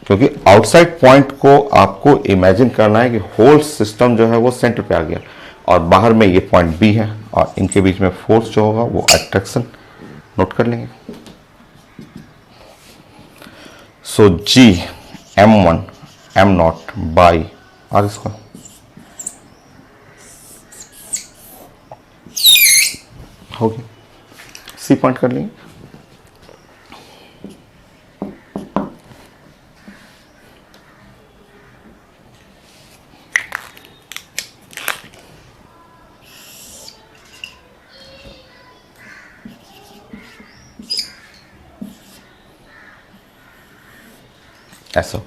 क्योंकि आउटसाइड पॉइंट को आपको इमेजिन करना है कि होल सिस्टम जो है वो सेंटर पे आ गया और बाहर में ये पॉइंट बी है और इनके बीच में फोर्स जो होगा वो अट्रैक्शन नोट कर लेंगे। So G m1 m0 by r square. हो गया, सी पॉइंट कर लेंगे। ऐसा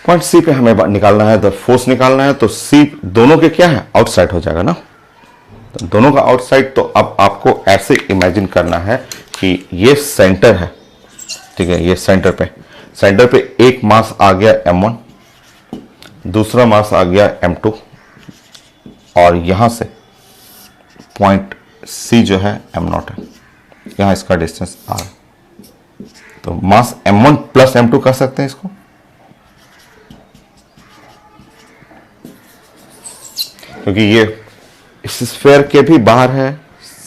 पॉइंट सी पे हमें निकालना है, तो फोर्स निकालना है, तो सी दोनों के क्या है आउटसाइड हो जाएगा ना, तो दोनों का आउटसाइड। तो अब आपको ऐसे इमेजिन करना है कि ये सेंटर है, ठीक है, ये सेंटर पे एक मास आ गया m1, दूसरा मास आ गया m2 और यहां से पॉइंट C जो है m0 है, यहां इसका डिस्टेंस r। तो मास m1 प्लस m2 कर सकते हैं इसको, क्योंकि ये इस स्फीयर के भी बाहर है,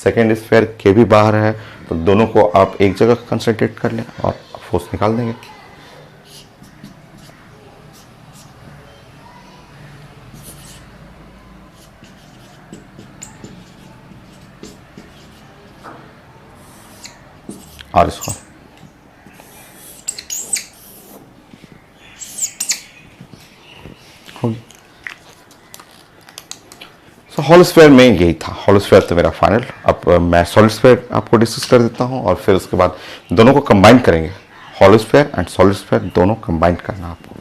सेकेंड स्फीयर के भी बाहर है, तो दोनों को आप एक जगह कंसंट्रेट कर लें और फोर्स निकाल देंगे। आर स्क्वायर होगी। सो होल स्फीयर में यही था, होल स्फीयर तो मेरा फाइनल। अब मैं सॉलिड स्फीयर आपको डिस्कस कर देता हूं और फिर उसके बाद दोनों को कंबाइन करेंगे, hollow sphere and solid sphere दोनों कंबाइन करना आपको।